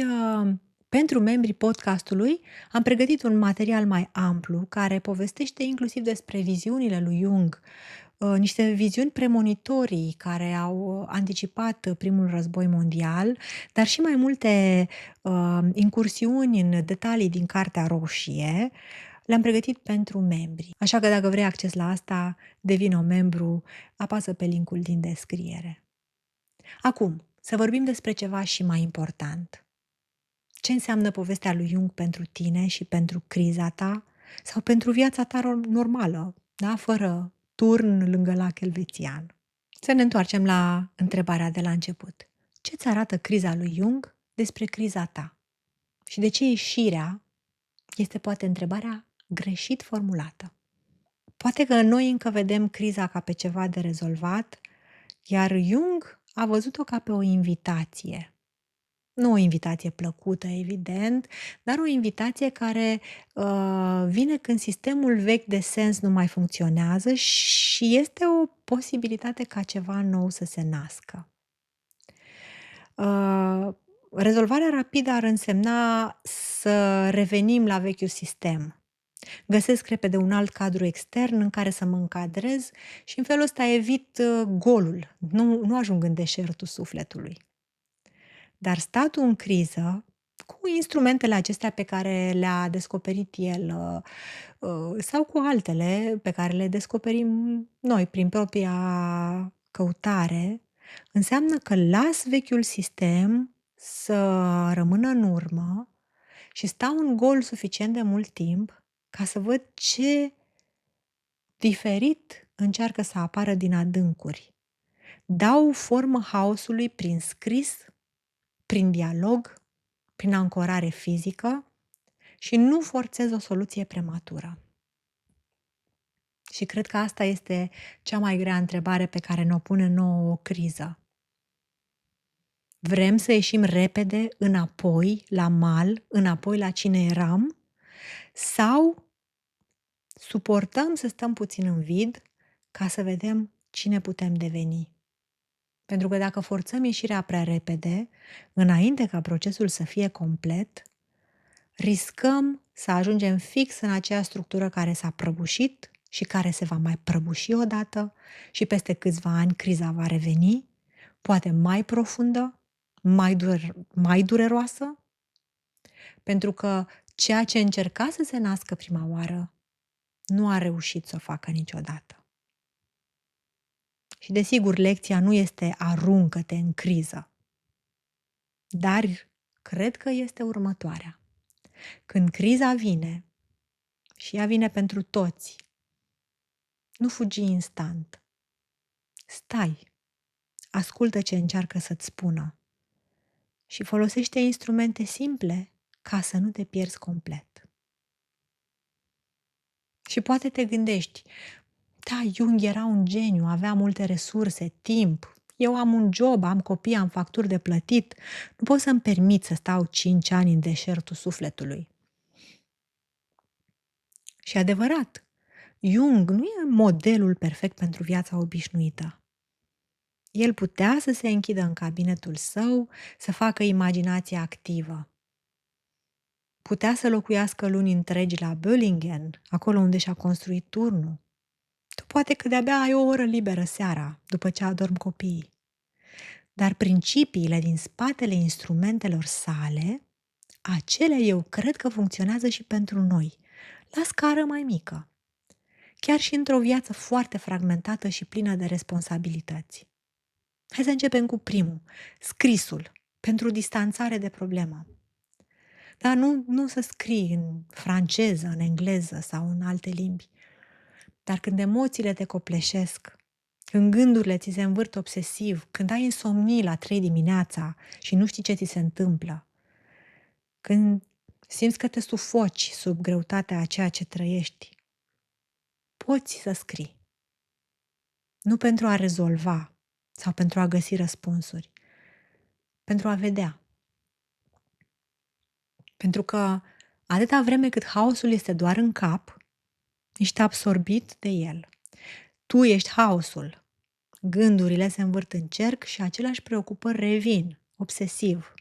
S1: pentru membrii podcastului, am pregătit un material mai amplu care povestește inclusiv despre viziunile lui Jung, niște viziuni premonitorii care au anticipat Primul Război Mondial, dar și mai multe incursiuni în detalii din Cartea Roșie. Le-am pregătit pentru membri. Așa că dacă vrei acces la asta, devină membru, apasă pe linkul din descriere. Acum, să vorbim despre ceva și mai important. Ce înseamnă povestea lui Jung pentru tine și pentru criza ta sau pentru viața ta normală, da? Fără turn lângă lac elvețian. Să ne întoarcem la întrebarea de la început. Ce îți arată criza lui Jung despre criza ta? Și de ce ieșirea este poate întrebarea greșit formulată? Poate că noi încă vedem criza ca pe ceva de rezolvat, iar Jung a văzut-o ca pe o invitație. Nu o invitație plăcută, evident, dar o invitație care vine când sistemul vechi de sens nu mai funcționează și este o posibilitate ca ceva nou să se nască. Rezolvarea rapidă ar însemna să revenim la vechiul sistem. Găsesc repede un alt cadru extern în care să mă încadrez și în felul ăsta evit golul, nu ajung în deșertul sufletului. Dar statul în criză, cu instrumentele acestea pe care le-a descoperit el sau cu altele pe care le descoperim noi prin propria căutare, înseamnă că las vechiul sistem să rămână în urmă și stau în gol suficient de mult timp ca să văd ce diferit încearcă să apară din adâncuri. Dau formă haosului prin scris, prin dialog, prin ancorare fizică și nu forțez o soluție prematură. Și cred că asta este cea mai grea întrebare pe care ne-o pune nouă o criză. Vrem să ieșim repede înapoi la mal, înapoi la cine eram? Sau suportăm să stăm puțin în vid ca să vedem cine putem deveni? Pentru că dacă forțăm ieșirea prea repede, înainte ca procesul să fie complet, riscăm să ajungem fix în aceea structură care s-a prăbușit și care se va mai prăbuși odată și peste câțiva ani criza va reveni, poate mai profundă, mai dureroasă, pentru că ceea ce încerca să se nască prima oară nu a reușit să o facă niciodată. Și desigur, lecția nu este aruncă-te în criză, dar cred că este următoarea. Când criza vine, și ea vine pentru toți, nu fugi instant. Stai, ascultă ce încearcă să-ți spună și folosește instrumente simple ca să nu te pierzi complet. Și poate te gândești, da, Jung era un geniu, avea multe resurse, timp, eu am un job, am copii, am facturi de plătit, nu pot să-mi permit să stau 5 ani în deșertul sufletului. Și adevărat, Jung nu e modelul perfect pentru viața obișnuită. El putea să se închidă în cabinetul său, să facă imaginație activă. Putea să locuiască luni întregi la Böllingen, acolo unde și-a construit turnul. După Poate că de-abia ai o oră liberă seara, după ce adorm copiii. Dar principiile din spatele instrumentelor sale, acelea eu cred că funcționează și pentru noi, la scară mai mică, chiar și într-o viață foarte fragmentată și plină de responsabilități. Hai să începem cu primul, scrisul, pentru distanțare de problemă. Dar nu să scrii în franceză, în engleză sau în alte limbi. Dar când emoțiile te copleșesc, când gândurile ți se învârt obsesiv, când ai insomnii la 3 dimineața și nu știi ce ți se întâmplă, când simți că te sufoci sub greutatea a ceea ce trăiești, poți să scrii. Nu pentru a rezolva sau pentru a găsi răspunsuri, pentru a vedea. Pentru că atâta vreme cât haosul este doar în cap, ești absorbit de el. Tu ești haosul. Gândurile se învârt în cerc și aceleași preocupări revin, obsesiv.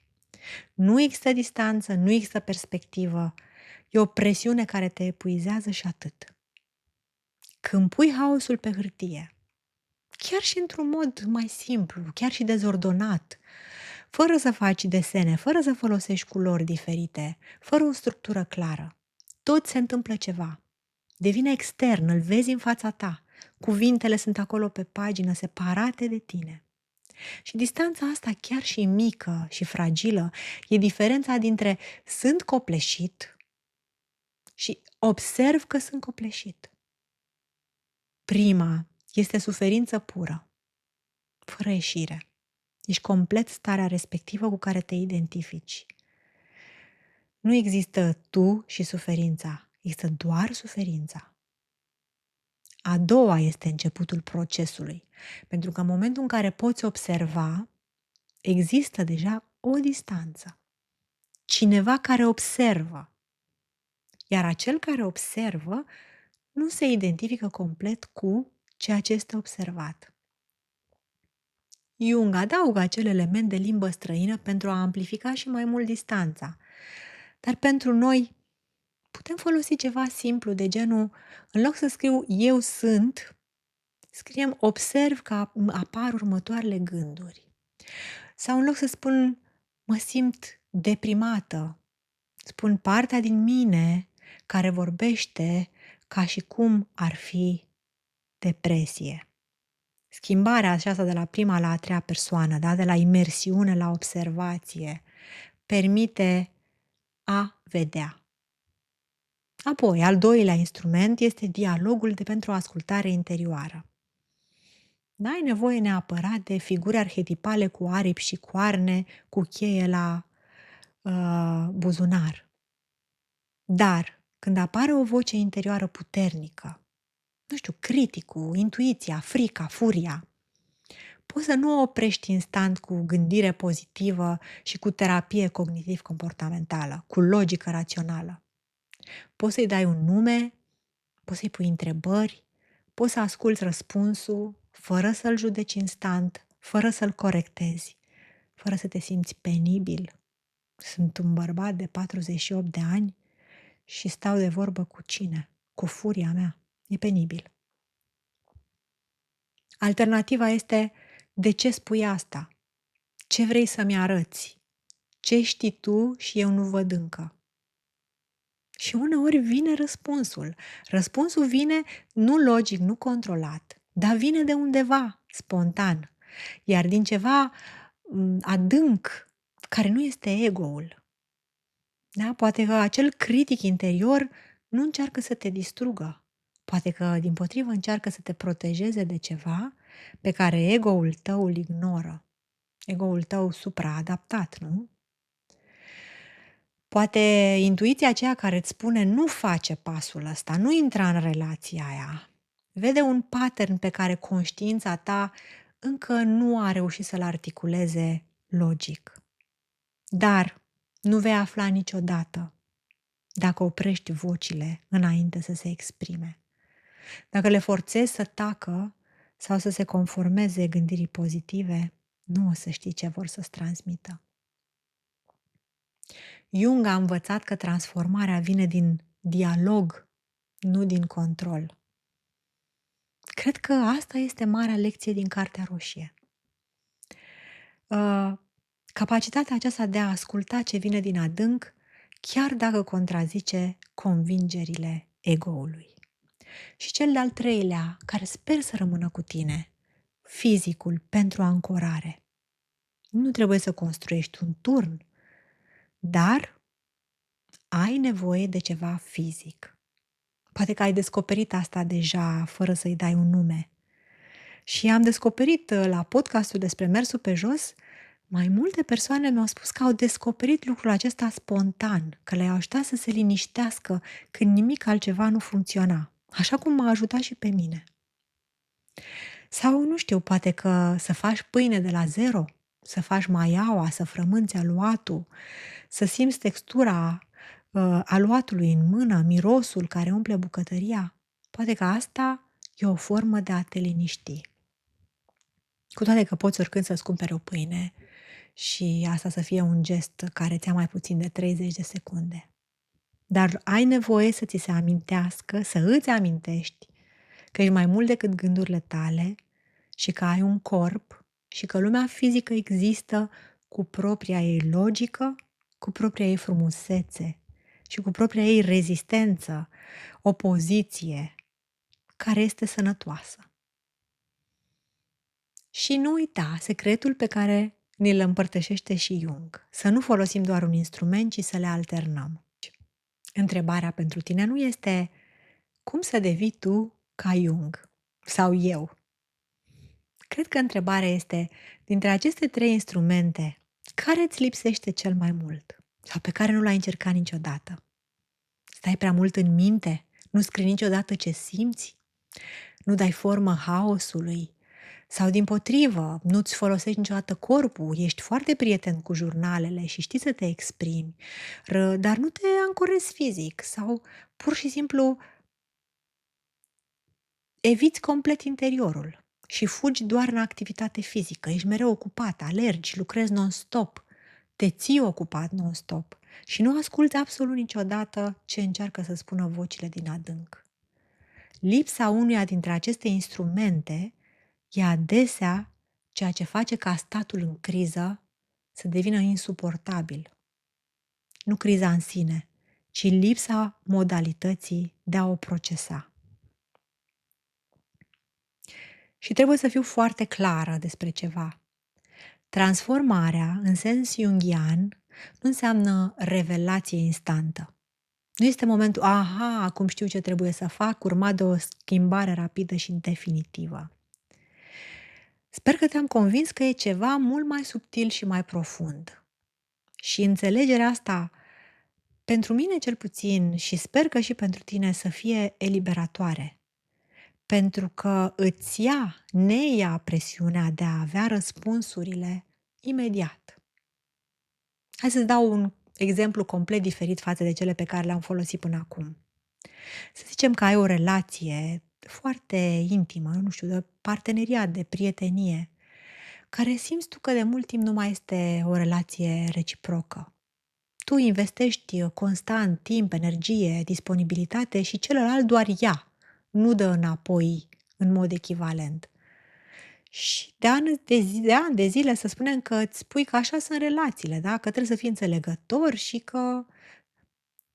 S1: Nu există distanță, nu există perspectivă. E o presiune care te epuizează și atât. Când pui haosul pe hârtie, chiar și într-un mod mai simplu, chiar și dezordonat, fără să faci desene, fără să folosești culori diferite, fără o structură clară, tot se întâmplă ceva. Devine extern, îl vezi în fața ta. Cuvintele sunt acolo pe pagină, separate de tine. Și distanța asta, chiar și mică și fragilă, e diferența dintre sunt copleșit și observ că sunt copleșit. Prima este suferință pură, fără ieșire. Ești complet starea respectivă cu care te identifici. Nu există tu și suferința, există doar suferința. A doua este începutul procesului, pentru că în momentul în care poți observa, există deja o distanță. Cineva care observă, iar acel care observă nu se identifică complet cu ceea ce este observat. Jung adaugă acel element de limbă străină pentru a amplifica și mai mult distanța. Dar pentru noi putem folosi ceva simplu de genul, în loc să scriu eu sunt, scriem observ că apar următoarele gânduri. Sau în loc să spun mă simt deprimată, spun partea din mine care vorbește ca și cum ar fi depresie. Schimbarea aceasta de la prima la a treia persoană, da? De la imersiune la observație, permite a vedea. Apoi, al doilea instrument este dialogul pentru ascultare interioară. N-ai nevoie neapărat de figuri arhetipale cu aripi și coarne, cu cheie la buzunar. Dar, când apare o voce interioară puternică, nu știu, criticul, intuiția, frica, furia, poți să nu o oprești instant cu gândire pozitivă și cu terapie cognitiv-comportamentală, cu logică rațională. Poți să-i dai un nume, poți să-i pui întrebări, poți să asculți răspunsul fără să-l judeci instant, fără să-l corectezi, fără să te simți penibil. Sunt un bărbat de 48 de ani și stau de vorbă cu cine? Cu furia mea. E penibil. Alternativa este de ce spui asta? Ce vrei să-mi arăți? Ce știi tu și eu nu văd încă? Și uneori vine răspunsul. Răspunsul vine nu logic, nu controlat, dar vine de undeva, spontan. Iar din ceva adânc, care nu este ego-ul. Da? Poate că acel critic interior nu încearcă să te distrugă. Poate că, dimpotrivă, încearcă să te protejeze de ceva pe care ego-ul tău îl ignoră. Ego-ul tău supraadaptat, nu? Poate intuiția aceea care îți spune nu face pasul ăsta, nu intra în relația aia. Vede un pattern pe care conștiința ta încă nu a reușit să-l articuleze logic. Dar nu vei afla niciodată dacă oprești vocile înainte să se exprime. Dacă le forțezi să tacă sau să se conformeze gândirii pozitive, nu o să știi ce vor să-ți transmită. Jung a învățat că transformarea vine din dialog, nu din control. Cred că asta este marea lecție din Cartea Roșie. Uh, Capacitatea aceasta de a asculta ce vine din adânc, chiar dacă contrazice convingerile ego-ului. Și cel de-al treilea, care sper să rămână cu tine, fizicul pentru ancorare. Nu trebuie să construiești un turn, dar ai nevoie de ceva fizic. Poate că ai descoperit asta deja fără să-i dai un nume. Și am descoperit la podcastul despre mersul pe jos, mai multe persoane mi-au spus că au descoperit lucrul acesta spontan, că le-a ajutat să se liniștească când nimic altceva nu funcționa, așa cum m-a ajutat și pe mine. Sau, nu știu, poate că să faci pâine de la zero, să faci maiaua, să frămânți aluatul, să simți textura aluatului în mână, mirosul care umple bucătăria. Poate că asta e o formă de a te liniști. Cu toate că poți oricând să-ți cumperi o pâine și asta să fie un gest care ți-a mai puțin de 30 de secunde. Dar ai nevoie să ți se amintească, să îți amintești că ești mai mult decât gândurile tale și că ai un corp și că lumea fizică există cu propria ei logică, cu propria ei frumusețe și cu propria ei rezistență, opoziție, care este sănătoasă. Și nu uita secretul pe care ni-l împărtășește și Jung. Să nu folosim doar un instrument, ci să le alternăm. Întrebarea pentru tine nu este cum să devii tu ca Jung sau eu. Cred că întrebarea este, dintre aceste 3 instrumente, care îți lipsește cel mai mult? Sau pe care nu l-ai încercat niciodată? Stai prea mult în minte? Nu scrii niciodată ce simți? Nu dai formă haosului? Sau dimpotrivă, nu-ți folosești niciodată corpul, ești foarte prieten cu jurnalele și știi să te exprimi, dar nu te ancorezi fizic sau pur și simplu eviți complet interiorul și fugi doar în activitate fizică, ești mereu ocupat, alergi, lucrezi non-stop, te ții ocupat non-stop și nu asculți absolut niciodată ce încearcă să spună vocile din adânc. Lipsa unuia dintre aceste instrumente e adesea ceea ce face ca statul în criză să devină insuportabil. Nu criza în sine, ci lipsa modalității de a o procesa. Și trebuie să fiu foarte clară despre ceva. Transformarea, în sens jungian, nu înseamnă revelație instantă. Nu este momentul, aha, acum știu ce trebuie să fac, urmat de o schimbare rapidă și definitivă. Sper că te-am convins că e ceva mult mai subtil și mai profund. Și înțelegerea asta, pentru mine cel puțin, și sper că și pentru tine, să fie eliberatoare. Pentru că ne ia presiunea de a avea răspunsurile imediat. Hai să-ți dau un exemplu complet diferit față de cele pe care le-am folosit până acum. Să zicem că ai o relație foarte intimă, nu știu, de parteneriat, de prietenie, care simți tu că de mult timp nu mai este o relație reciprocă. Tu investești constant timp, energie, disponibilitate și celălalt doar ia, nu dă înapoi în mod echivalent. Și de ani de zile să spunem că îți spui că așa sunt relațiile, da? Că trebuie să fii înțelegător și că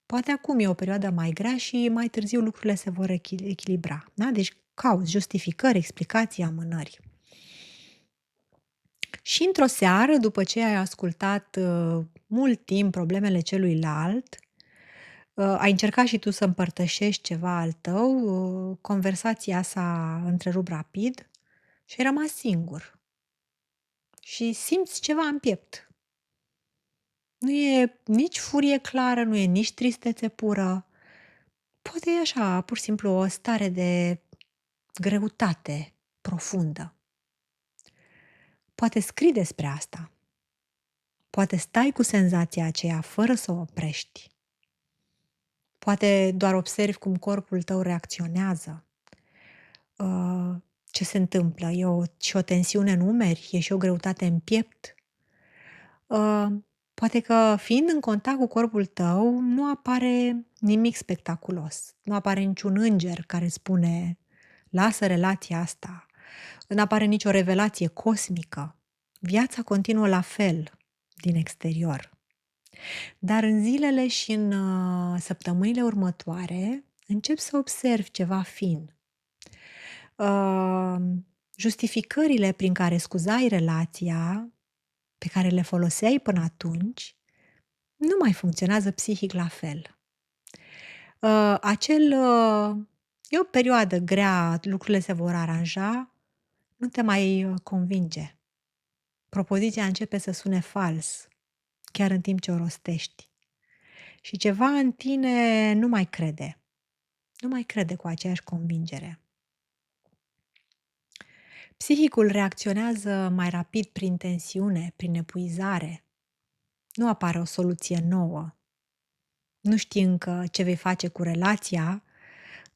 S1: poate acum e o perioadă mai grea și mai târziu lucrurile se vor echilibra. Da? Deci cauți justificări, explicații, amânări. Și într-o seară, după ce ai ascultat mult timp problemele celuilalt, ai încercat și tu să împărtășești ceva al tău, conversația s-a întrerupt rapid și ai rămas singur. Și simți ceva în piept. Nu e nici furie clară, nu e nici tristețe pură. Poate e așa, pur și simplu, o stare de greutate profundă. Poate scrii despre asta. Poate stai cu senzația aceea fără să o oprești. Poate doar observi cum corpul tău reacționează. Ce se întâmplă? E și o tensiune în umeri? E și o greutate în piept? Poate că fiind în contact cu corpul tău, nu apare nimic spectaculos. Nu apare niciun înger care spune lasă relația asta, nu apare nicio revelație cosmică, viața continuă la fel din exterior. Dar în zilele și în săptămânile următoare încep să observ ceva fin. Justificările prin care scuzai relația, pe care le foloseai până atunci, nu mai funcționează psihic la fel. E o perioadă grea, lucrurile se vor aranja, nu te mai convinge. Propoziția începe să sune fals, chiar în timp ce o rostești. Și ceva în tine nu mai crede. Nu mai crede cu aceeași convingere. Psihicul reacționează mai rapid prin tensiune, prin epuizare. Nu apare o soluție nouă. Nu știi încă ce vei face cu relația,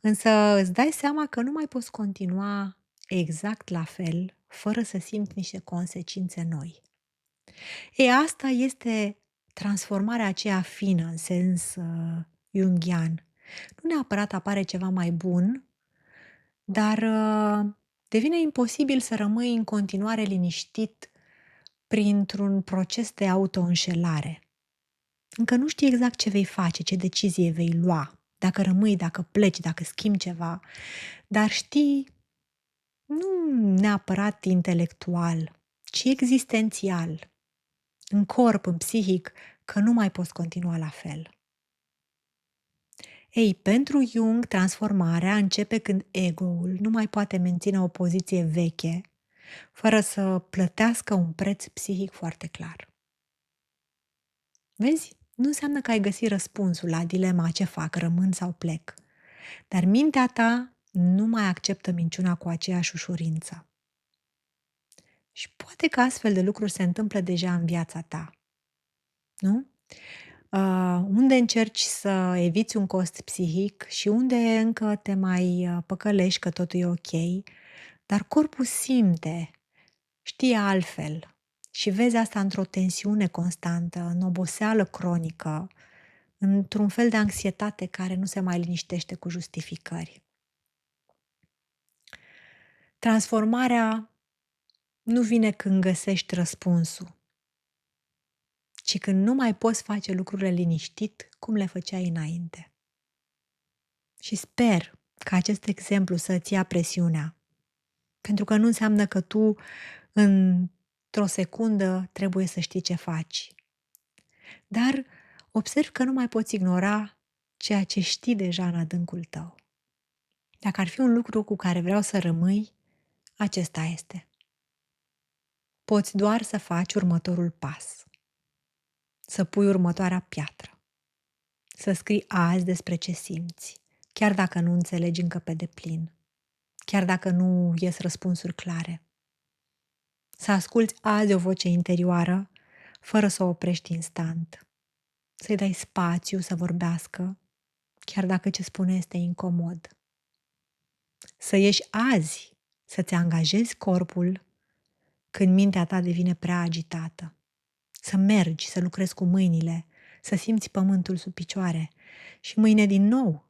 S1: însă îți dai seama că nu mai poți continua exact la fel, fără să simți niște consecințe noi. Asta este transformarea aceea fină, în sens junghian. Nu neapărat apare ceva mai bun, dar devine imposibil să rămâi în continuare liniștit printr-un proces de autoînșelare. Încă nu știi exact ce vei face, ce decizie vei lua, dacă rămâi, dacă pleci, dacă schimbi ceva, dar știi, nu neapărat intelectual, ci existențial, în corp, în psihic, că nu mai poți continua la fel. Pentru Jung, transformarea începe când ego-ul nu mai poate menține o poziție veche, fără să plătească un preț psihic foarte clar. Vezi? Nu înseamnă că ai găsit răspunsul la dilema ce fac, rămân sau plec. Dar mintea ta nu mai acceptă minciuna cu aceeași ușurință. Și poate că astfel de lucruri se întâmplă deja în viața ta. Nu? Unde încerci să eviți un cost psihic și unde încă te mai păcălești că totul e ok, dar corpul simte, știe altfel și vezi asta într-o tensiune constantă, în oboseală cronică, într-un fel de anxietate care nu se mai liniștește cu justificări. Transformarea nu vine când găsești răspunsul, ci când nu mai poți face lucrurile liniștit cum le făceai înainte. Și sper ca acest exemplu să-ți ia presiunea, pentru că nu înseamnă că tu într-o secundă trebuie să știi ce faci. Dar observ că nu mai poți ignora ceea ce știi deja în adâncul tău. Dacă ar fi un lucru cu care vreau să rămâi, acesta este. Poți doar să faci următorul pas. Să pui următoarea piatră. Să scrii azi despre ce simți, chiar dacă nu înțelegi încă pe deplin, chiar dacă nu ies răspunsuri clare. Să asculți azi o voce interioară, fără să o oprești instant. Să-i dai spațiu să vorbească, chiar dacă ce spune este incomod. Să ieși azi, să-ți angajezi corpul când mintea ta devine prea agitată. Să mergi, să lucrezi cu mâinile, să simți pământul sub picioare și mâine din nou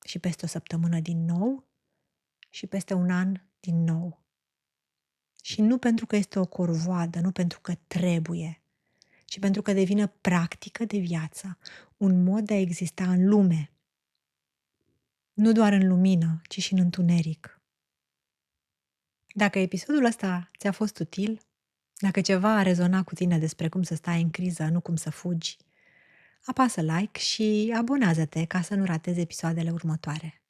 S1: și peste o săptămână din nou și peste un an din nou. Și nu pentru că este o corvoadă, nu pentru că trebuie, ci pentru că devine practică de viață, un mod de a exista în lume. Nu doar în lumină, ci și în întuneric. Dacă episodul ăsta ți-a fost util, dacă ceva a rezonat cu tine despre cum să stai în criză, nu cum să fugi, apasă like și abonează-te ca să nu ratezi episoadele următoare.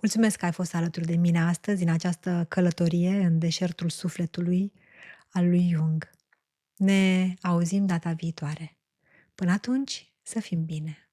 S1: Mulțumesc că ai fost alături de mine astăzi în această călătorie în deșertul sufletului al lui Jung. Ne auzim data viitoare. Până atunci, să fim bine!